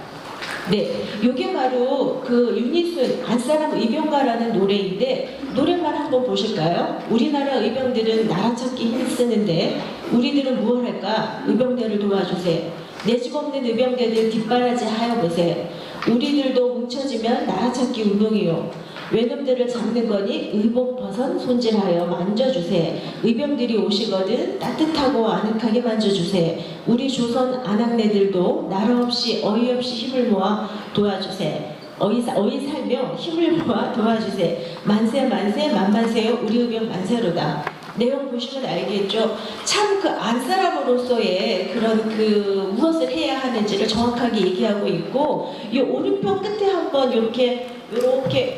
네, 이게 바로 그 윤희순 안사람 의병가라는 노래인데 노래만 한번 보실까요? 우리나라 의병들은 나라 찾기 힘쓰는데 우리들은 무엇 할까? 의병대를 도와주세. 내 집 없는 의병대들 뒷바라지 하여보세. 우리들도 뭉쳐지면 나라 찾기 운동이요. 외놈들을 잡는 거니 의복 벗은 손질하여 만져주세. 의병들이 오시거든 따뜻하고 아늑하게 만져주세. 우리 조선 안악내들도 나라 없이 어이없이 힘을 모아 도와주세. 어이 살며 힘을 모아 도와주세. 만세 만세 만만세요 우리 의병 만세로다. 내용 보시면 알겠죠. 참 그 안사람으로서의 그런 그 무엇을 해야 하는지를 정확하게 얘기하고 있고, 이 오른편 끝에 한번 이렇게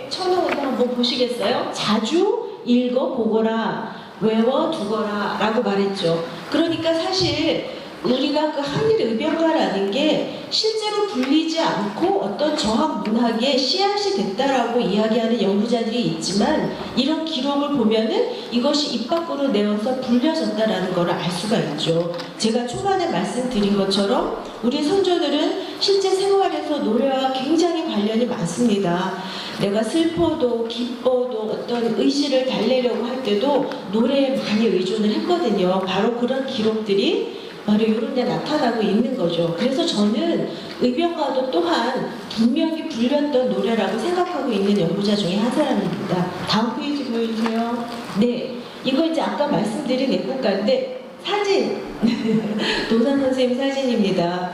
쳐놓은 거 한번 보시겠어요? 자주 읽어보거라, 외워두거라 라고 말했죠. 그러니까 사실 우리가 그 한일 의병가라는 게 실제로 불리지 않고 어떤 저항 문학의 씨앗이 됐다라고 이야기하는 연구자들이 있지만, 이런 기록을 보면은 이것이 입 밖으로 내어서 불려졌다라는 걸 알 수가 있죠. 제가 초반에 말씀드린 것처럼 우리 선조들은 실제 생활에서 노래와 굉장히 관련이 많습니다. 내가 슬퍼도 기뻐도 어떤 의지를 달래려고 할 때도 노래에 많이 의존을 했거든요. 바로 그런 기록들이 바로 이런 데 나타나고 있는 거죠. 그래서 저는 의병가도 또한 분명히 불렸던 노래라고 생각하고 있는 연구자 중에 한 사람입니다. 다음 페이지 보여주세요. 네, 이거 이제 아까 말씀드린 애국가인데 사진, 도산 선생님 사진입니다.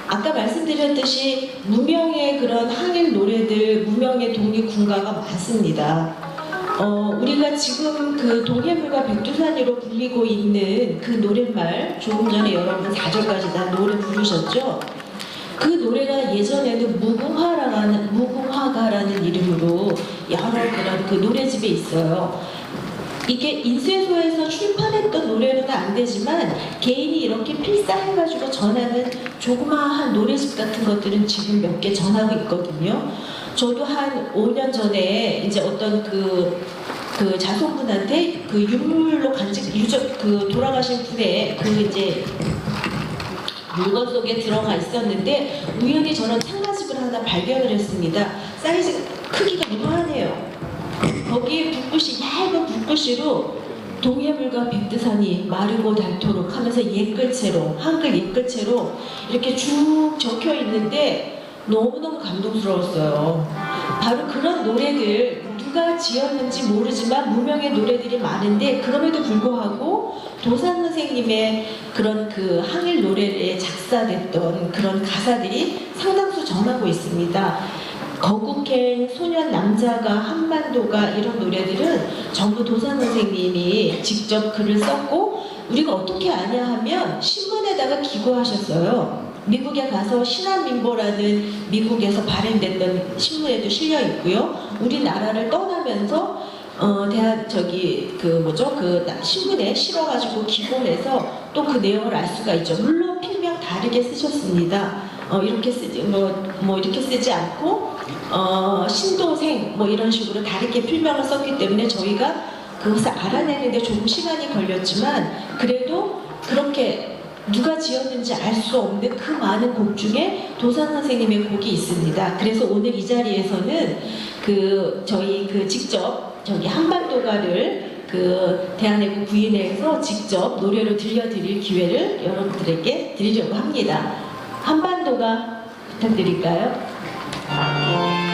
아까 말씀드렸듯이 무명의 그런 항일 노래들, 무명의 독립군가가 많습니다. 우리가 지금 그 동해물과 백두산으로 불리고 있는 그 노랫말, 조금 전에 여러분 4절까지 다 노래 부르셨죠? 그 노래가 예전에는 무궁화가라는 이름으로 여러 그런 그 노래집에 있어요. 이게 인쇄소에서 출판했던 노래는 안 되지만 개인이 이렇게 필사해가지고 전하는 조그마한 노래집 같은 것들은 지금 몇 개 전하고 있거든요. 저도 한 5년 전에 이제 어떤 그 자손분한테 그 유물로 돌아가신 분의 그 이제 물건 속에 들어가 있었는데 우연히 저런 창가집을 하나 발견을 했습니다. 사이즈 크기가 이만해요. 거기에 붓글씨, 얇은 붓글씨로 동해물과 백두산이 마르고 닳도록 하면서 옛글체로, 한글 옛글체로 이렇게 쭉 적혀 있는데 너무너무 감동스러웠어요. 바로 그런 노래들, 누가 지었는지 모르지만 무명의 노래들이 많은데 그럼에도 불구하고 도산 선생님의 그런 그 항일 노래에 작사됐던 그런 가사들이 상당수 전하고 있습니다. 거국행, 소년 남자가, 한반도가 이런 노래들은 전부 도산 선생님이 직접 글을 썼고 우리가 어떻게 아냐 하면 신문에다가 기고하셨어요. 미국에 가서 신한민보라는 미국에서 발행됐던 신문에도 실려 있고요. 우리나라를 떠나면서 신문에 실어가지고 기고해서 또 그 내용을 알 수가 있죠. 물론 필명 다르게 쓰셨습니다. 이렇게 쓰지 않고 신도생 이런 식으로 다르게 필명을 썼기 때문에 저희가 그것을 알아내는데 조금 시간이 걸렸지만 그래도 그렇게 누가 지었는지 알 수 없는 그 많은 곡 중에 도산 선생님의 곡이 있습니다. 그래서 오늘 이 자리에서는 저희 직접 한반도가를 대한애국 부인회에서 직접 노래로 들려드릴 기회를 여러분들에게 드리려고 합니다. 한반도가 부탁드릴까요? 나라의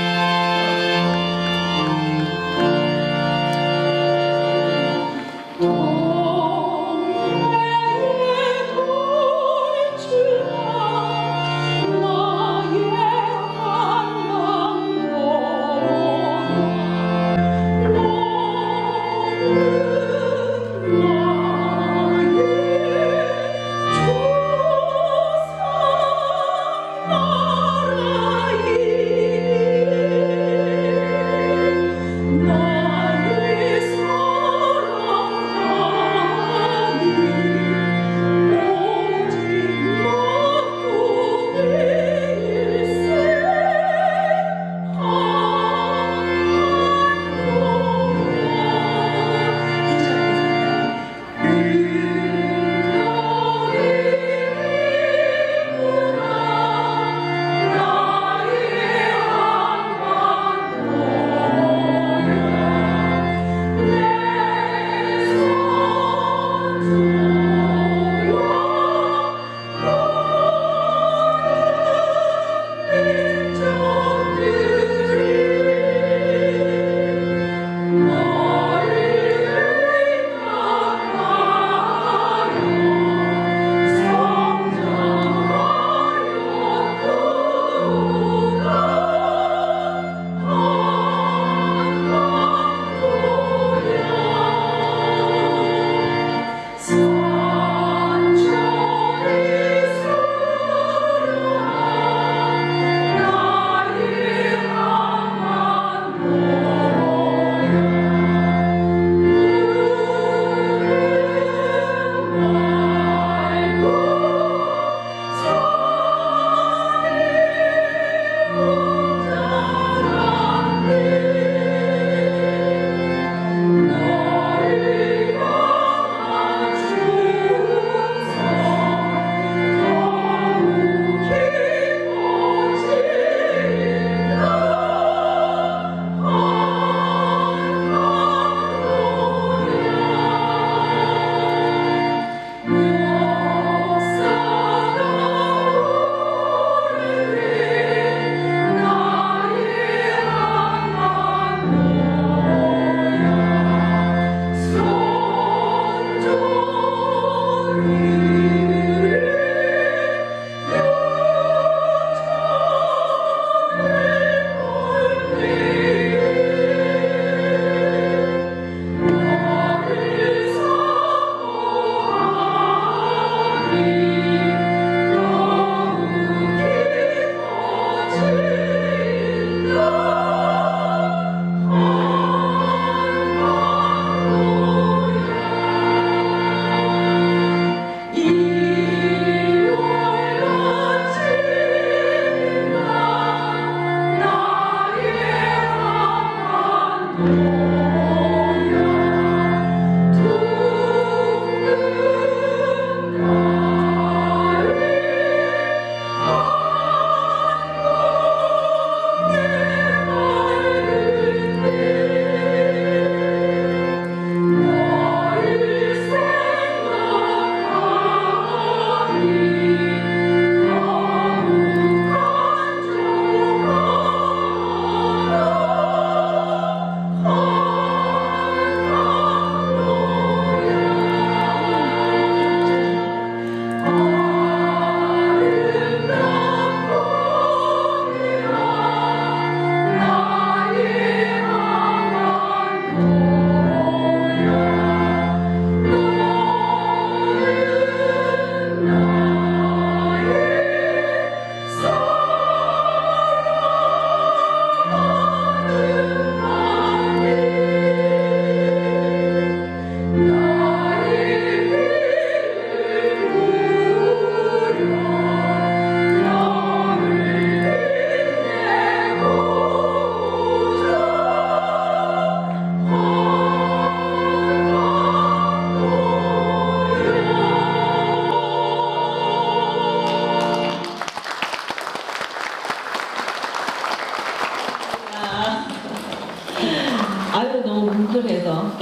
해서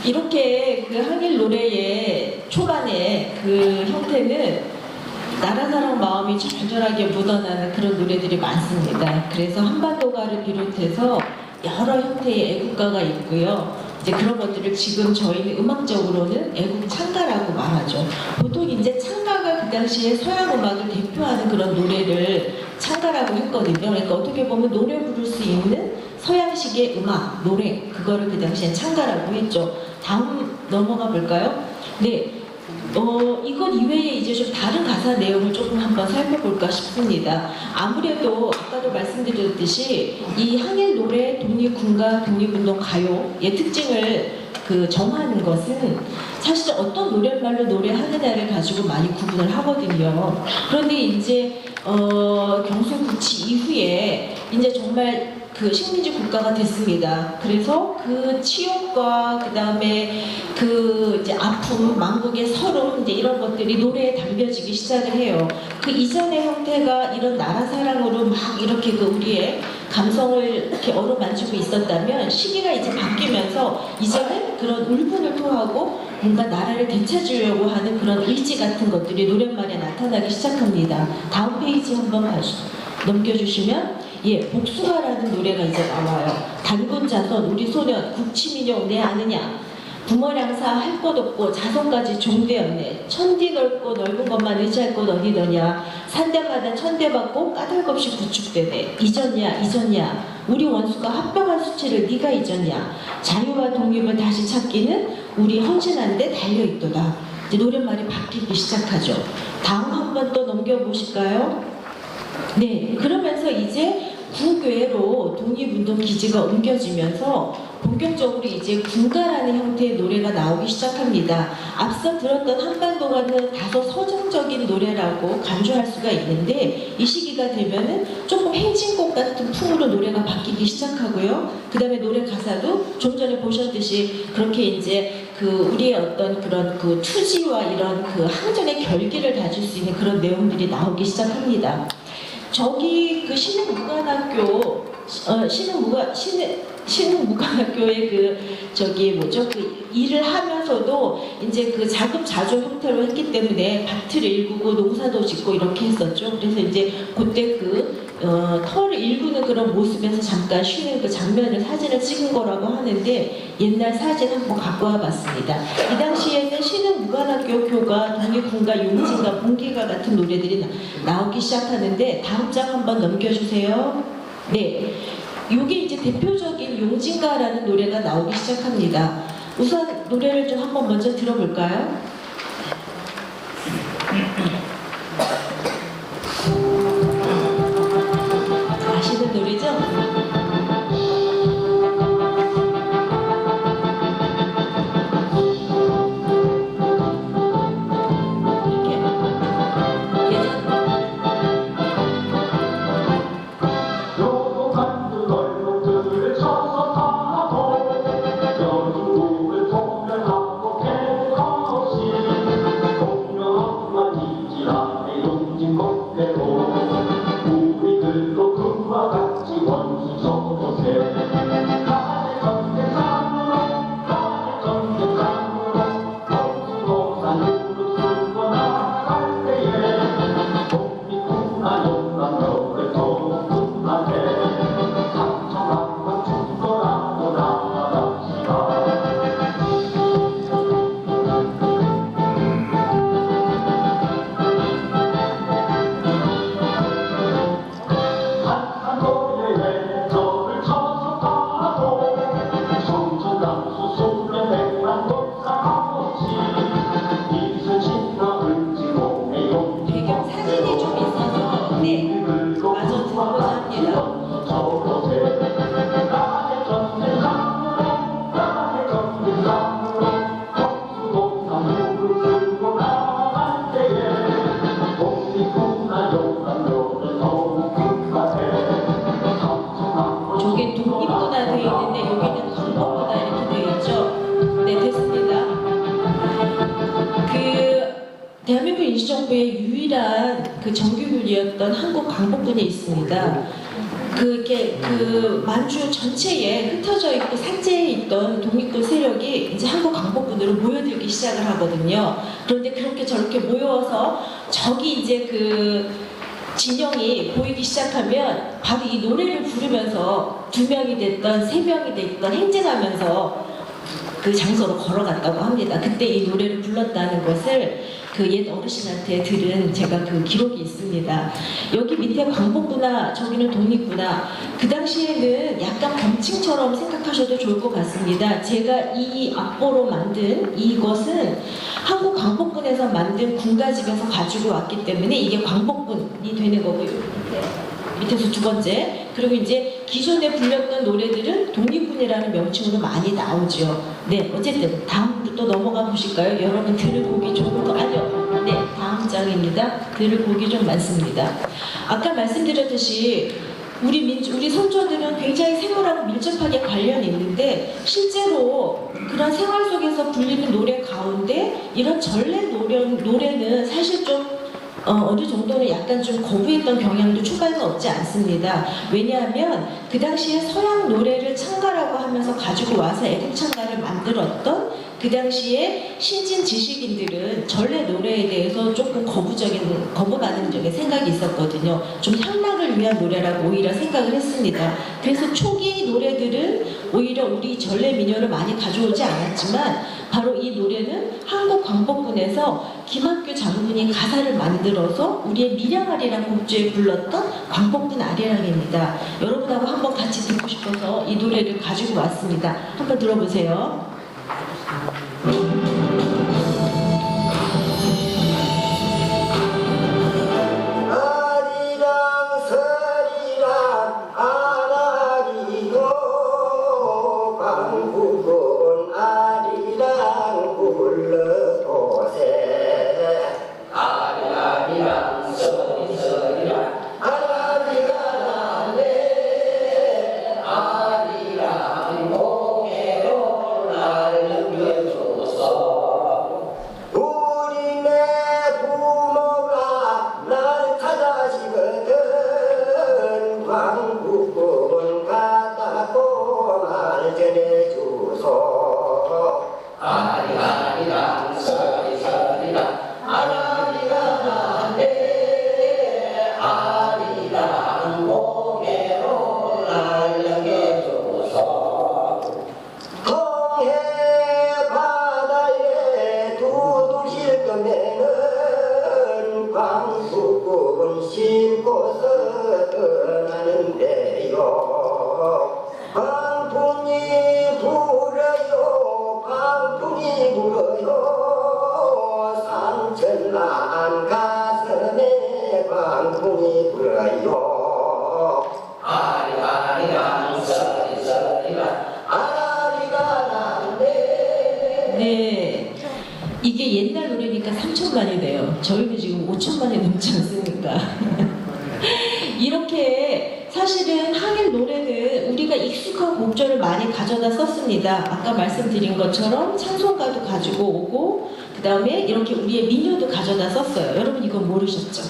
이렇게 그 항일 노래의 초반에 그 형태는 나라 사랑 마음이 절절하게 묻어나는 그런 노래들이 많습니다. 그래서 한반도가를 비롯해서 여러 형태의 애국가가 있고요. 이제 그런 것들을 지금 저희는 음악적으로는 애국 찬가라고 말하죠. 보통 이제 찬가가 그 당시에 서양 음악을 대표하는 그런 노래를 찬가라고 했거든요. 그러니까 어떻게 보면 노래 부를 수 있는 서양식의 음악, 노래, 그거를 그 당시엔 찬가라고 했죠. 다음 넘어가 볼까요? 네. 이것 이외에 이제 좀 다른 가사 내용을 조금 한번 살펴볼까 싶습니다. 아무래도 아까도 말씀드렸듯이 이 항일 노래, 독립군가, 독립운동 가요의 특징을 정하는 것은 사실 어떤 노랫말로 노래하느냐를 가지고 많이 구분을 하거든요. 그런데 이제 경술국치 이후에 이제 정말 그 식민지 국가가 됐습니다. 그래서 그 치욕과 그 다음에 그 이제 아픔, 망국의 서름 이제 이런 것들이 노래에 담겨지기 시작을 해요. 그 이전의 형태가 이런 나라 사랑으로 막 이렇게 그 우리의 감성을 이렇게 어루만지고 있었다면 시기가 이제 바뀌면서 이제는 그런 울분을 토하고 뭔가 나라를 되찾으려고 하는 그런 의지 같은 것들이 노랫말에 나타나기 시작합니다. 다음 페이지 한번 넘겨주시면 복숭아라는 노래가 이제 나와요. 단군 자손 우리 소년 국치민족 내 아느냐 부모량사 할 것 없고 자손까지 종되었네. 천디 넓고 넓은 것만 의지할 곳 어디더냐. 산대마다 천대받고 까닭없이 구축되네. 잊었냐 우리 원수가 합병한 수치를 네가 잊었냐. 자유와 독립을 다시 찾기는 우리 헌신한데 달려있도다. 이제 노랫말이 바뀌기 시작하죠. 다음 한번 또 넘겨보실까요? 네, 그러면서 이제 국외로 독립운동 기지가 옮겨지면서 본격적으로 이제 군가라는 형태의 노래가 나오기 시작합니다. 앞서 들었던 한반도가는 다소 서정적인 노래라고 간주할 수가 있는데 이 시기가 되면은 조금 행진곡 같은 풍으로 노래가 바뀌기 시작하고요. 그 다음에 노래 가사도 좀 전에 보셨듯이 그렇게 이제 우리의 어떤 그런 투지와 이런 항전의 결기를 다질 수 있는 그런 내용들이 나오기 시작합니다. 저기 신흥무관학교의 일을 하면서도 이제 자급자족 형태로 했기 때문에 밭을 일구고 농사도 짓고 이렇게 했었죠. 그래서 이제 그때 터를 일구는 그런 모습에서 잠깐 쉬는 그 장면을 사진을 찍은 거라고 하는데 옛날 사진 한번 갖고 와봤습니다. 이 당시에는 신흥무관학교 교가, 독립군가, 용진가, 봉기가 같은 노래들이 나오기 시작하는데 다음 장 한번 넘겨주세요. 네. 이게 이제 대표적인 용진가라는 노래가 나오기 시작합니다. 우선 노래를 좀 한번 먼저 들어볼까요? 아시는 노래죠? 대한민국 임시정부의 유일한 정규군이었던 한국 광복군이 있습니다. 그게 그 만주 전체에 흩어져 있고 산재에 있던 독립군 세력이 이제 한국 광복군으로 모여들기 시작을 하거든요. 그런데 그렇게 저렇게 모여서 저기 이제 그 진영이 보이기 시작하면 바로 이 노래를 부르면서 2명이 됐던 3명이 됐던 행진하면서 그 장소로 걸어갔다고 합니다. 그때 이 노래를 불렀다는 것을 그 옛 어르신한테 들은 제가 그 기록이 있습니다. 여기 밑에 광복구나 저기는 독립구나. 그 당시에는 약간 범칭처럼 생각하셔도 좋을 것 같습니다. 제가 이 악보로 만든 이것은 한국 광복군에서 만든 군가집에서 가지고 왔기 때문에 이게 광복군이 되는 거고요. 밑에서 2번째. 그리고 이제 기존에 불렸던 노래들은 독립군이라는 명칭으로 많이 나오죠. 네, 어쨌든 다음으로 또 넘어가 보실까요? 여러분 들을 곡이 조금 더 아니요. 네, 다음 장입니다. 들을 곡이 좀 많습니다. 아까 말씀드렸듯이 우리 선조들은 굉장히 생활하고 밀접하게 관련이 있는데 실제로 그런 생활 속에서 불리는 노래 가운데 이런 전래 노래는 사실 좀 어느 정도는 약간 좀 거부했던 경향도 초반에는 없지 않습니다. 왜냐하면 그 당시에 서양 노래를 창가라고 하면서 가지고 와서 애국창가를 만들었던 그 당시에 신진 지식인들은 전래 노래에 대해서 조금 거부받는 적의 생각이 있었거든요. 좀 향락을 위한 노래라고 오히려 생각을 했습니다. 그래서 초기 노래들은 오히려 우리 전래 민요를 많이 가져오지 않았지만 바로 이 노래는 한국 광복군에서 김학규 장군이 가사를 만들어서 우리의 밀양아리랑 곡조에 불렀던 광복군 아리랑입니다. 여러분하고 한번 같이 듣고 싶어서 이 노래를 가지고 왔습니다. 한번 들어보세요. 네, 이게 옛날 노래니까 3천만이 돼요. 저희는 지금 5천만이 넘지 않습니까? 이렇게 사실은 항일 노래는 우리가 익숙한 곡조를 많이 가져다 썼습니다. 아까 말씀드린 것처럼 찬송가도 가지고 오고 그 다음에 이렇게 우리의 민요도 가져다 썼어요. 여러분 이거 모르셨죠?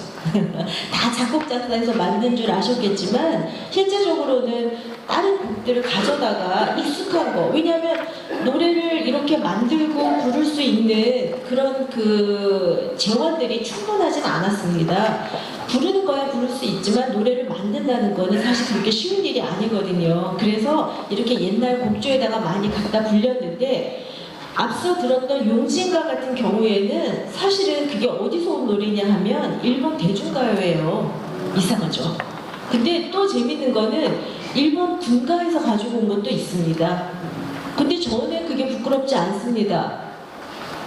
다 작곡자에서 만든 줄 아셨겠지만 실제적으로는 다른 곡들을 가져다가 익숙한 거, 왜냐하면 노래를 이렇게 만들고 부를 수 있는 그런 그 재원들이 충분하진 않았습니다. 부르는 거야 부를 수 있지만 노래를 만든다는 거는 사실 그렇게 쉬운 일이 아니거든요. 그래서 이렇게 옛날 곡조에다가 많이 갖다 불렸는데 앞서 들었던 용진가 같은 경우에는 사실은 그게 어디서 온 노래냐 하면 일본 대중가요예요. 이상하죠? 근데 또 재밌는 거는 일본 군가에서 가지고 온 것도 있습니다. 근데 저는 그게 부끄럽지 않습니다.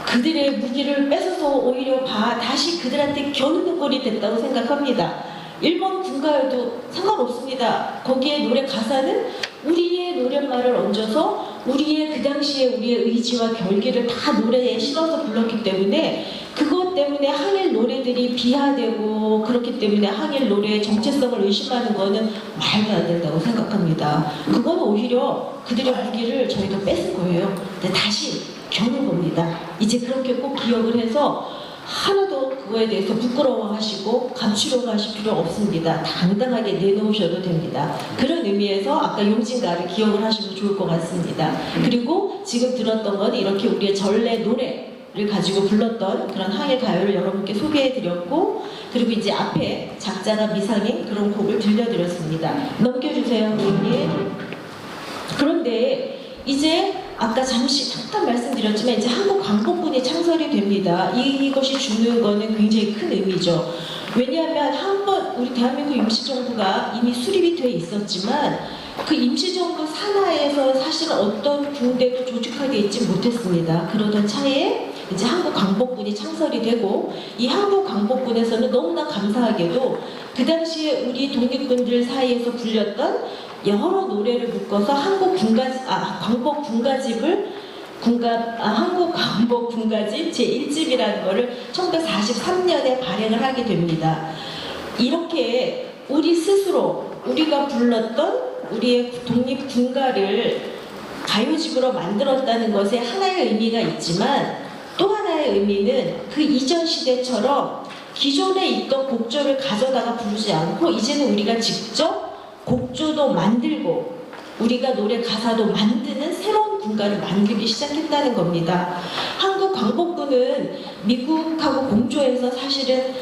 그들의 무기를 뺏어서 오히려 다시 그들한테 겨누는 꼴이 됐다고 생각합니다. 일본 군가요도 상관없습니다. 거기에 노래 가사는 우리의 노랫말을 얹어서 우리의 그 당시에 우리의 의지와 결기를 다 노래에 실어서 불렀기 때문에 그것 때문에 항일 노래들이 비하되고 그렇기 때문에 항일 노래의 정체성을 의심하는 거는 말도 안 된다고 생각합니다. 그건 오히려 그들의 무기를 저희가 뺏은 거예요. 근데 다시 겨눈 겁니다. 이제 그렇게 꼭 기억을 해서 하나도 그거에 대해서 부끄러워하시고 감추려고 하실 필요 없습니다. 당당하게 내놓으셔도 됩니다. 그런 의미에서 아까 용진가를 기억을 하시면 좋을 것 같습니다. 그리고 지금 들었던 건 이렇게 우리의 전래 노래를 가지고 불렀던 그런 항해 가요를 여러분께 소개해드렸고, 그리고 이제 앞에 작자가 미상인 그런 곡을 들려드렸습니다. 넘겨주세요, 고객님. 그런데 이제 아까 잠깐 말씀드렸지만 이제 한국광복군이 창설이 됩니다. 이것이 주는 거는 굉장히 큰 의미죠. 왜냐하면 한번 우리 대한민국 임시정부가 이미 수립이 돼 있었지만 그 임시정부 산하에서 사실 어떤 군대도 조직하게 있지 못했습니다. 그러던 차에 이제 한국광복군이 창설이 되고, 이 한국광복군에서는 너무나 감사하게도 그 당시에 우리 독립군들 사이에서 불렸던 여러 노래를 묶어서 한국광복군가집 제1집이라는 거를 1943년에 발행을 하게 됩니다. 이렇게 우리 스스로 우리가 불렀던 우리의 독립군가를 가요집으로 만들었다는 것에 하나의 의미가 있지만, 또 하나의 의미는 그 이전 시대처럼 기존에 있던 곡조를 가져다가 부르지 않고 이제는 우리가 직접 곡조도 만들고 우리가 노래 가사도 만드는 새로운 군가를 만들기 시작했다는 겁니다. 한국광복군은 미국하고 공조해서 사실은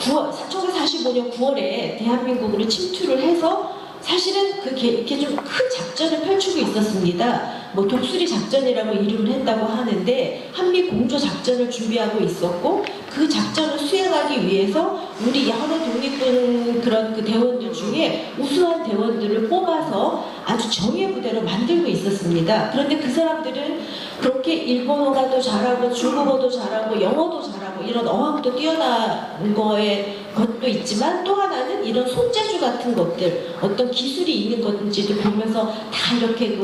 1945년 9월에 대한민국으로 침투를 해서 사실은 이렇게 좀 큰 작전을 펼치고 있었습니다. 뭐 독수리 작전이라고 이름을 했다고 하는데 한미 공조 작전을 준비하고 있었고, 그 작전을 수행하기 위해서 우리 여러 독립군 그런 그 대원들 중에 우수한 대원들을 뽑아서 아주 정예 부대로 만들고 있었습니다. 그런데 그 사람들은 그렇게 일본어가도 잘하고 중국어도 잘하고 영어도 잘하고 이런 어학도 뛰어난 것도 있지만, 또 하나는 이런 손재주 같은 것들, 어떤 기술이 있는 건지도 보면서 다 이렇게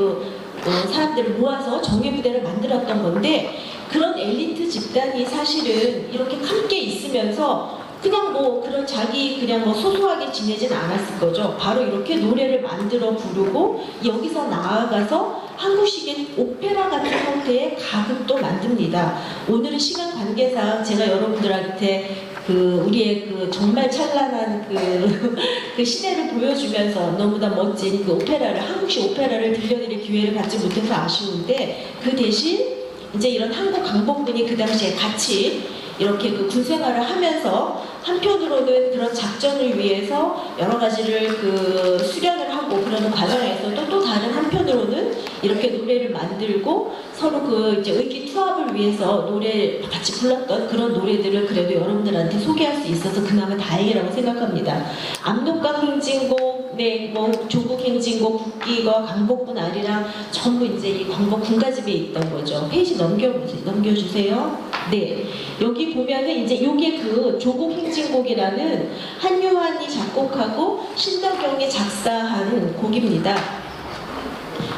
사람들을 모아서 정예부대를 만들었던 건데, 그런 엘리트 집단이 사실은 이렇게 함께 있으면서 그냥 그런 그냥 소소하게 지내진 않았을 거죠. 바로 이렇게 노래를 만들어 부르고 여기서 나아가서 한국식의 오페라 같은 형태의 가극도 만듭니다. 오늘은 시간 관계상 제가 여러분들한테 우리의 정말 찬란한 그 시대를 보여주면서 너무나 멋진 오페라를, 한국식 오페라를 들려드릴 기회를 갖지 못해서 아쉬운데, 그 대신 이제 이런 한국광복군이 그 당시에 같이 이렇게 군생활을 하면서 한편으로는 그런 작전을 위해서 여러 가지를 수련을 하고 그러는 과정에서도 또 다른 한편으로는 이렇게 노래를 만들고 서로 이제 의기투합을 위해서 노래 같이 불렀던 그런 노래들을 그래도 여러분들한테 소개할 수 있어서 그나마 다행이라고 생각합니다. 압록강 행진곡, 조국 행진곡, 국기거, 광복군 아리랑 전부 이제 이 광복 군가집에 있던 거죠. 페이지 넘겨주세요. 네, 여기 보면은 이제 요게 조국 행진곡이라는 한유환이 작곡하고 신덕경이 작사한 곡입니다.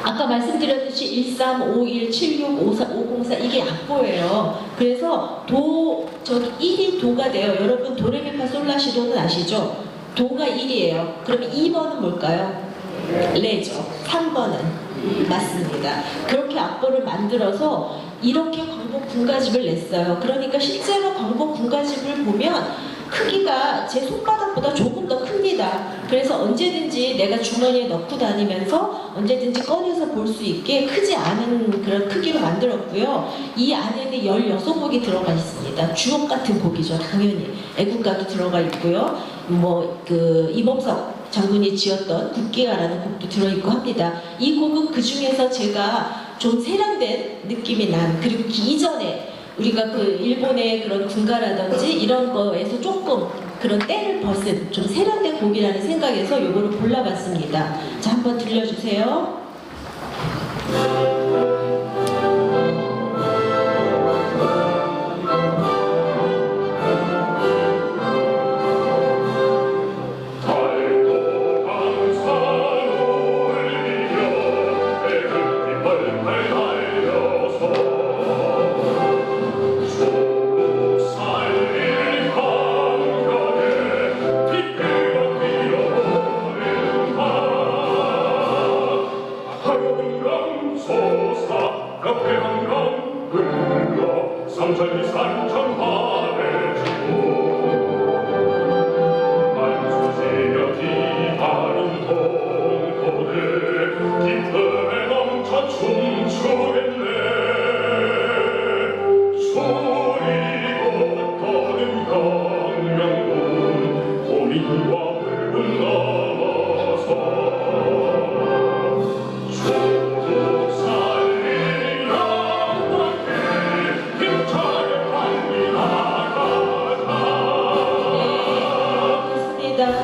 아까 말씀드렸듯이 1351, 76, 54, 504 이게 악보예요. 그래서 저기 1이 도가 돼요. 여러분 도레미파솔라시도는 아시죠? 도가 1이에요. 그러면 2번은 뭘까요? 레죠. 3번은 맞습니다. 그렇게 악보를 만들어서 이렇게 광복 군가집을 냈어요. 그러니까 실제로 광복 군가집을 보면 크기가 제 손바닥보다 조금 더 큽니다. 그래서 언제든지 내가 주머니에 넣고 다니면서 언제든지 꺼내서 볼 수 있게 크지 않은 그런 크기로 만들었고요. 이 안에는 16곡이 들어가 있습니다. 주옥 같은 곡이죠. 당연히 애국가도 들어가 있고요. 이범석 장군이 지었던 국기가라는 곡도 들어있고 합니다. 이 곡은 그 중에서 제가 좀 세련된 느낌이 난, 그리고 이전에 우리가 일본의 그런 군가라든지 이런 거에서 조금 그런 때를 벗은 좀 세련된 곡이라는 생각에서 요거를 골라봤습니다. 자, 한번 들려주세요. 삼천리 산천화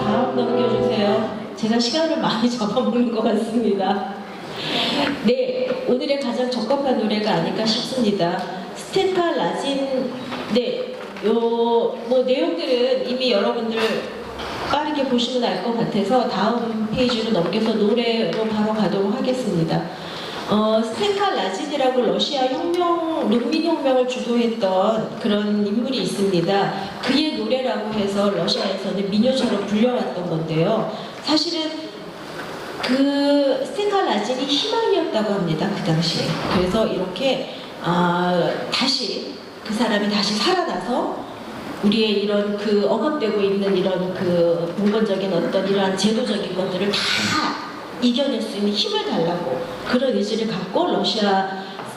다음 넘겨주세요. 제가 시간을 많이 잡아먹는 것 같습니다. 네, 오늘의 가장 적합한 노래가 아닐까 싶습니다. 스테카 라진, 네, 뭐 내용들은 이미 여러분들 빠르게 보시면 알 것 같아서 다음 페이지로 넘겨서 노래로 바로 가도록 하겠습니다. 스테카 라진이라고 러시아 농민혁명을 주도했던 그런 인물이 있습니다. 그의 노래라고 해서 러시아에서는 민요처럼 불려왔던 건데요. 사실은 그 스테카 라진이 희망이었다고 합니다. 그 당시에. 그래서 이렇게 다시 그 사람이 다시 살아나서 우리의 이런 그 억압되고 있는 이런 그 봉건적인 어떤 이러한 제도적인 것들을 다 이겨낼 수 있는 힘을 달라고 그런 의지를 갖고 러시아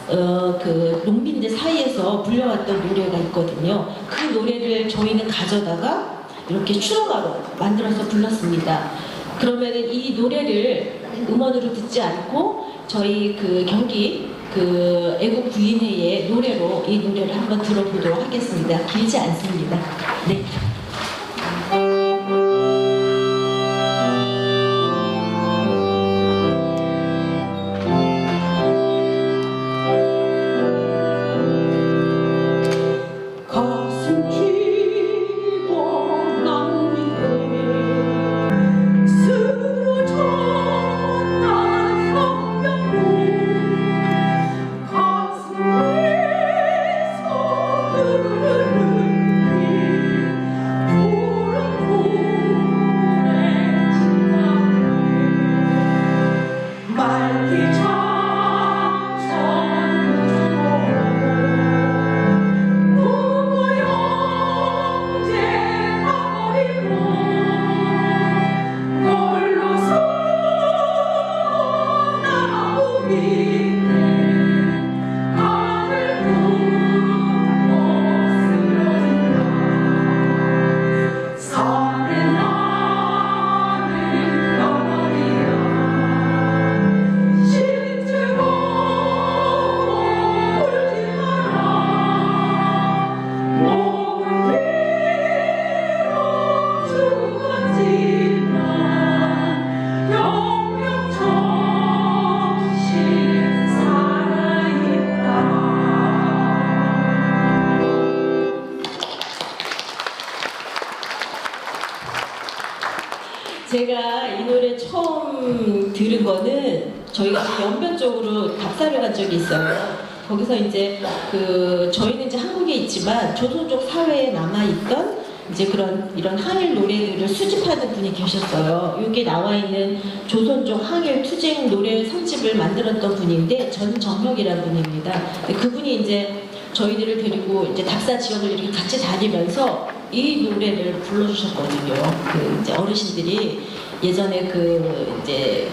그 농민들 사이에서 불려왔던 노래가 있거든요. 그 노래를 저희는 가져다가 이렇게 추러가로 만들어서 불렀습니다. 그러면은 이 노래를 음원으로 듣지 않고 저희 그 경기 그 애국 부인회의 노래로 이 노래를 한번 들어보도록 하겠습니다. 길지 않습니다. 네. 제가 이 노래 처음 들은 거는 저희가 연변적으로 답사를 간 적이 있어요. 거기서 이제 저희는 이제 한국에 있지만 조선족 사회에 남아있던 이제 이런 항일 노래들을 수집하는 분이 계셨어요. 여기 나와 있는 조선족 항일 투쟁 노래 선집을 만들었던 분인데 전정혁이라는 분입니다. 그분이 이제 저희들을 데리고 이제 답사 지역을 이렇게 같이 다니면서 이 노래를 불러주셨거든요. 이제 어르신들이 예전에 이제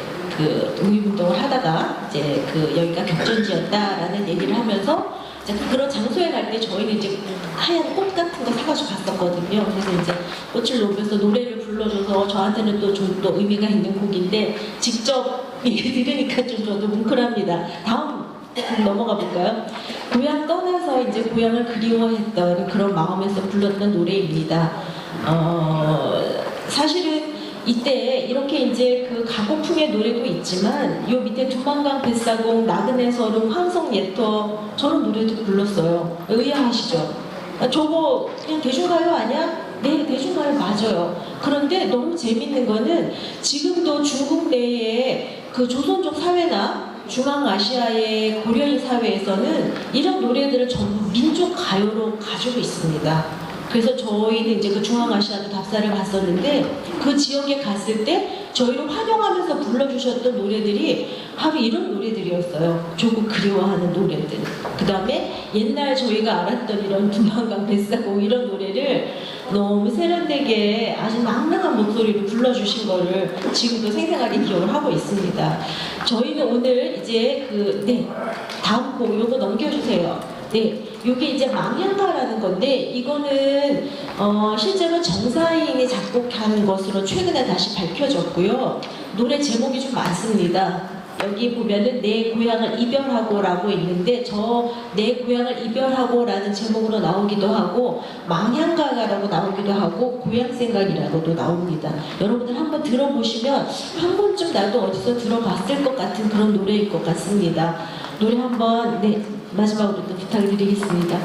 독립운동을 하다가 이제 여기가 격전지였다라는 얘기를 하면서 이제 그런 장소에 갈 때 저희는 이제 하얀 꽃 같은 거 사가지고 갔었거든요. 그래서 이제 꽃을 놓으면서 노래를 불러줘서 저한테는 또 좀 또 의미가 있는 곡인데 직접 들으니까 좀 저도 뭉클합니다. 다음 넘어가 볼까요? 고향 떠나서 이제 고향을 그리워했던 그런 마음에서 불렀던 노래입니다. 사실은 이때 이렇게 이제 가곡풍의 노래도 있지만 요 밑에 두만강 뱃사공 나그네 서름 황성 예터 저런 노래도 불렀어요. 의아하시죠? 저거 그냥 대중가요 아니야? 네, 대중가요 맞아요. 그런데 너무 재밌는 거는 지금도 중국 내의 조선족 사회나 중앙아시아의 고려인 사회에서는 이런 노래들을 전부 민족 가요로 가지고 있습니다. 그래서 저희는 이제 중앙아시아도 답사를 갔었는데 그 지역에 갔을 때 저희를 환영하면서 불러주셨던 노래들이 바로 이런 노래들이었어요. 조금 그리워하는 노래들. 그 다음에 옛날 저희가 알았던 이런 두만강 뱃사공 이런 노래를 너무 세련되게 아주 낭낭한 목소리로 불러주신 거를 지금도 생생하게 기억을 하고 있습니다. 저희는 오늘 이제 네, 다음 곡 요거 넘겨주세요. 네, 이게 이제 망향가라는 건데 이거는 실제로 정사인이 작곡한 것으로 최근에 다시 밝혀졌고요. 노래 제목이 좀 많습니다. 여기 보면은 내 고향을 이별하고라고 있는데 저 내 고향을 이별하고라는 제목으로 나오기도 하고 망향가라고 나오기도 하고 고향생각이라고도 나옵니다. 여러분들 한번 들어보시면 한 번쯤 나도 어디서 들어봤을 것 같은 그런 노래일 것 같습니다. 노래 한번 마지막으로 또 부탁드리겠습니다.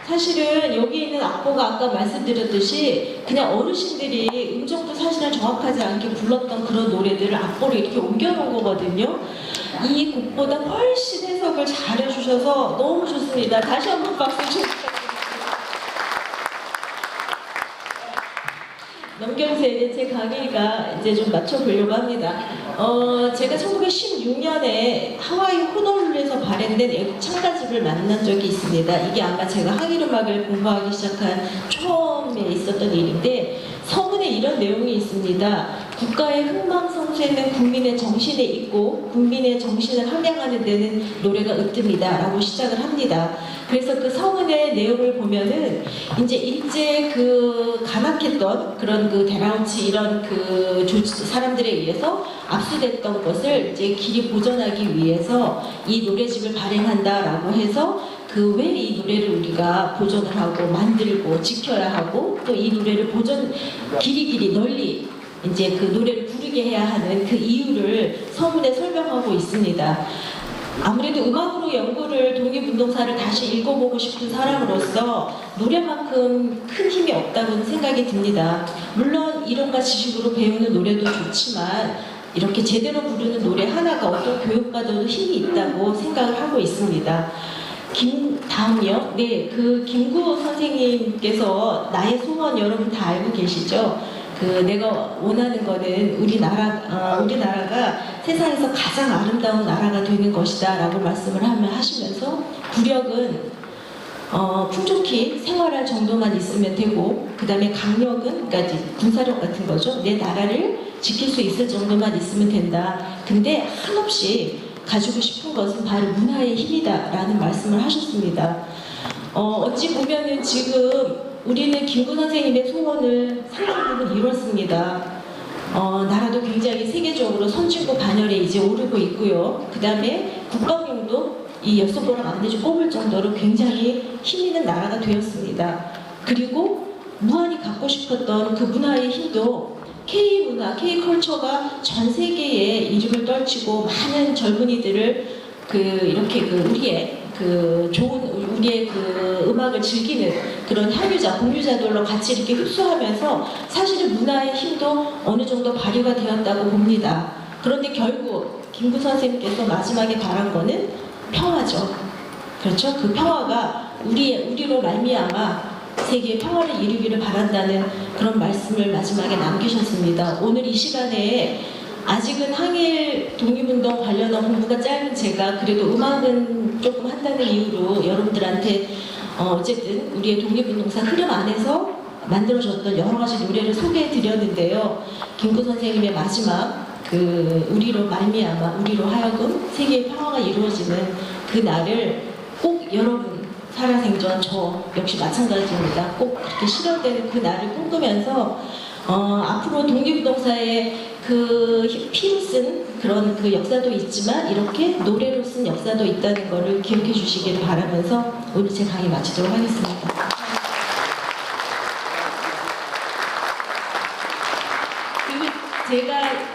사실은 여기 있는 악보가 아까 말씀드렸듯이 그냥 어르신들이 음정도 사실은 정확하지 않게 불렀던 그런 노래들을 악보로 이렇게 옮겨놓은 거거든요. 이 곡보다 훨씬 해석을 잘해주셔서 너무 좋습니다. 다시 한번 박수 좀 부탁드립니다. 넘겨주세요. 제 강의가 이제 좀 맞춰보려고 합니다. 제가 1916년에 하와이 호놀룰루에서 발행된 애국 창가집을 만난 적이 있습니다. 이게 아마 제가 항일음악을 공부하기 시작한 처음에 있었던 일인데 서문에 이런 내용이 있습니다. 국가의 흥망성쇠는 국민의 정신에 있고 국민의 정신을 함양하는 데는 노래가 으뜸이다 라고 시작을 합니다. 그래서 그 서문의 내용을 보면은 이제 일제 그 간악했던 그런 그 데라우치 이런 그 사람들에 의해서 압수됐던 것을 이제 길이 보존하기 위해서 이 노래집을 발행한다라고 해서 그 왜 이 노래를 우리가 보존을 하고 만들고 지켜야 하고 또 이 노래를 길이 널리 이제 그 노래를 부르게 해야 하는 그 이유를 서문에 설명하고 있습니다. 아무래도 음악으로 연구를 독립운동사를 다시 읽어보고 싶은 사람으로서 노래만큼 큰 힘이 없다고는 생각이 듭니다. 물론 이론과 지식으로 배우는 노래도 좋지만 이렇게 제대로 부르는 노래 하나가 어떤 교육받아도 힘이 있다고 생각을 하고 있습니다. 다음이요. 네, 그 김구 선생님께서 나의 소원 여러분 다 알고 계시죠? 내가 원하는 거는 우리나라가 세상에서 가장 아름다운 나라가 되는 것이다 라고 말씀을 하시면서 구력은 풍족히 생활할 정도만 있으면 되고 그 다음에 강력은 그러니까 군사력 같은 거죠. 내 나라를 지킬 수 있을 정도만 있으면 된다. 근데 한없이 가지고 싶은 것은 바로 문화의 힘이다 라는 말씀을 하셨습니다. 어찌 보면은 지금 우리는 김구 선생님의 소원을 상당 부분 이뤘습니다. 나라도 굉장히 세계적으로 선진국 반열에 이제 오르고 있고요. 그 다음에 국방력도 이 엽서보랑 안내주 꼽을 정도로 굉장히 힘 있는 나라가 되었습니다. 그리고 무한히 갖고 싶었던 그 문화의 힘도 K문화, K컬처가 전 세계에 이름을 떨치고 많은 젊은이들을 우리의 좋은 음악을 즐기는 그런 향유자, 공유자들로 같이 이렇게 흡수하면서 사실은 문화의 힘도 어느 정도 발휘가 되었다고 봅니다. 그런데 결국 김구 선생님께서 마지막에 바란 거는 평화죠. 그렇죠? 그 평화가 우리로 말미암아 세계의 평화를 이루기를 바란다는 그런 말씀을 마지막에 남기셨습니다. 오늘 이 시간에 아직은 항일 독립운동 관련한 공부가 짧은 제가 그래도 음악은 조금 한다는 이유로 여러분들한테 어쨌든 우리의 독립운동사 흐름 안에서 만들어졌던 여러 가지 노래를 소개해 드렸는데요. 김구 선생님의 마지막 우리로 말미암아 우리로 하여금 세계의 평화가 이루어지는 그 날을 꼭 여러분 살아생전 저 역시 마찬가지입니다. 꼭 그렇게 실현되는 그 날을 꿈꾸면서 앞으로 독립운동사의 그 피로 쓴 그런 그 역사도 있지만 이렇게 노래로 쓴 역사도 있다는 것을 기억해 주시길 바라면서 오늘 제 강의 마치도록 하겠습니다. 그리고 제가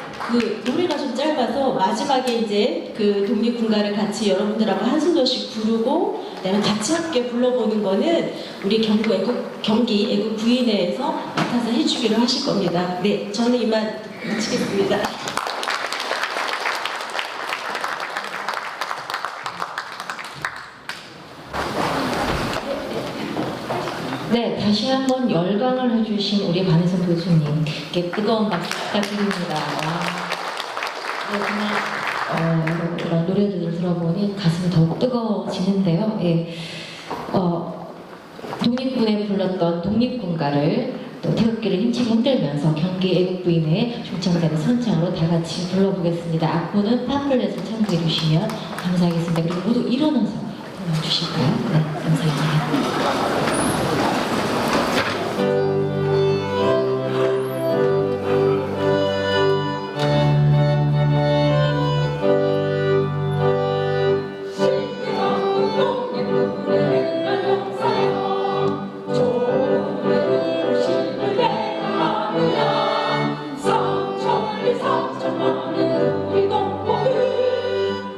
노래가 좀 짧아서 마지막에 이제 그 독립군가를 같이 여러분들하고 한 소절씩 부르고 그다음에 같이 함께 불러보는 거는 우리 경기 애국 부인회에서 맡아서 해주기로 하실 겁니다. 네, 저는 이만 마치겠습니다. 네, 다시 한번 열강을 해주신 우리 반혜선 교수님께 뜨거운 박수 부탁드립니다. 네, 정말 이런 노래들을 들어보니 가슴이 더욱 뜨거워지는데요. 예, 독립군에 불렀던 독립군가를 또 태극기를 힘차게 흔들면서 경기 애국부인회 중창단의 선창으로 다 같이 불러보겠습니다. 악보는 팜플렛을 참고해 주시면 감사하겠습니다. 그리고 모두 일어나서 불러주실까요? 네, 감사합니다.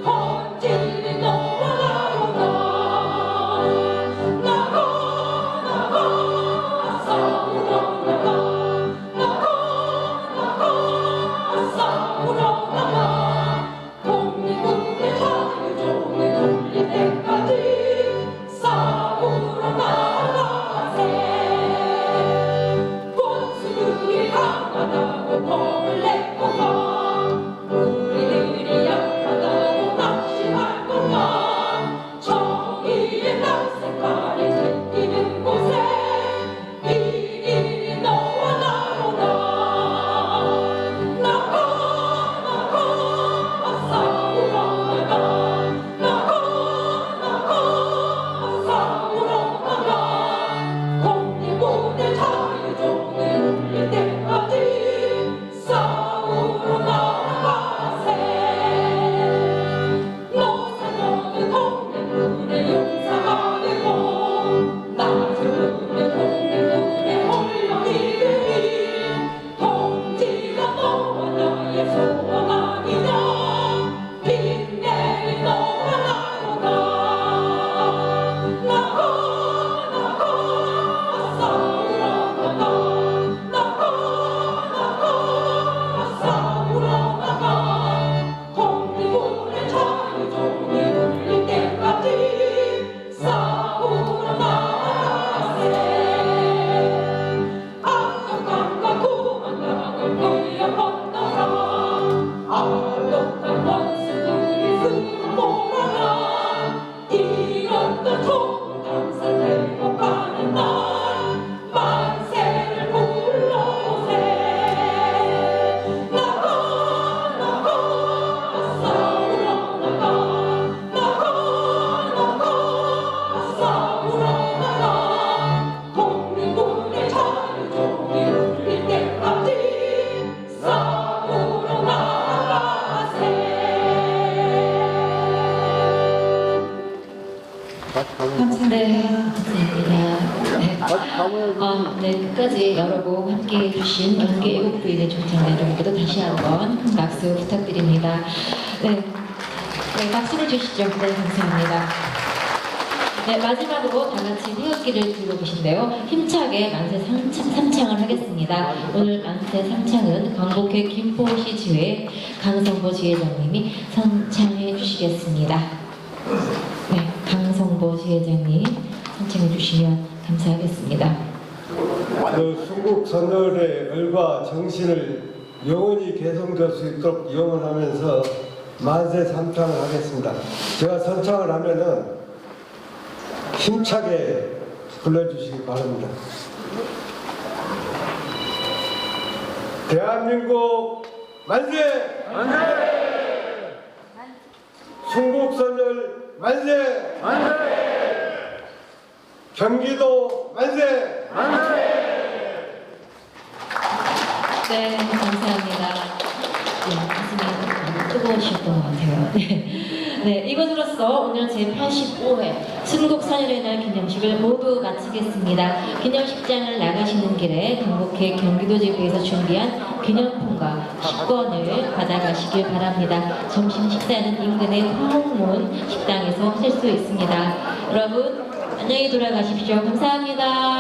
건지는 너와 나로다 나가 네, 끝까지 여러 곡 함께 해주신 연기 애국부인의 조창래 여러분께도 다시 한번 큰 박수 부탁드립니다. 네, 박수를 주시죠. 네, 감사합니다. 네, 마지막으로 다 같이 태극기를 들고 계신데요. 힘차게 만세 삼창을 하겠습니다. 오늘 만세 삼창은 광복회 김포시 지회 강성보 지회장님이 선창해 주시겠습니다. 네, 강성보 지회장님 선창해 주시면 감사하겠습니다. 그 순국 선열의 열과 정신을 영원히 계승될 수 있도록 영원하면서 만세 삼창을 하겠습니다. 제가 선창을 하면은 힘차게 불러주시기 바랍니다. 대한민국 만세! 만세! 순국선열 만세! 만세! 경기도 만세! 만세! 네, 감사합니다. 네, 가슴이 뜨거우셨던 것 같아요. 네, 이것으로써 오늘 제85회 순국선열의 날 기념식을 모두 마치겠습니다. 기념식장을 나가시는 길에 광복회 경기도지부에서 준비한 기념품과 식권을 받아가시길 바랍니다. 점심 식사는 인근의 화홍문 식당에서 하실 수 있습니다. 여러분, 안녕히 돌아가십시오. 감사합니다.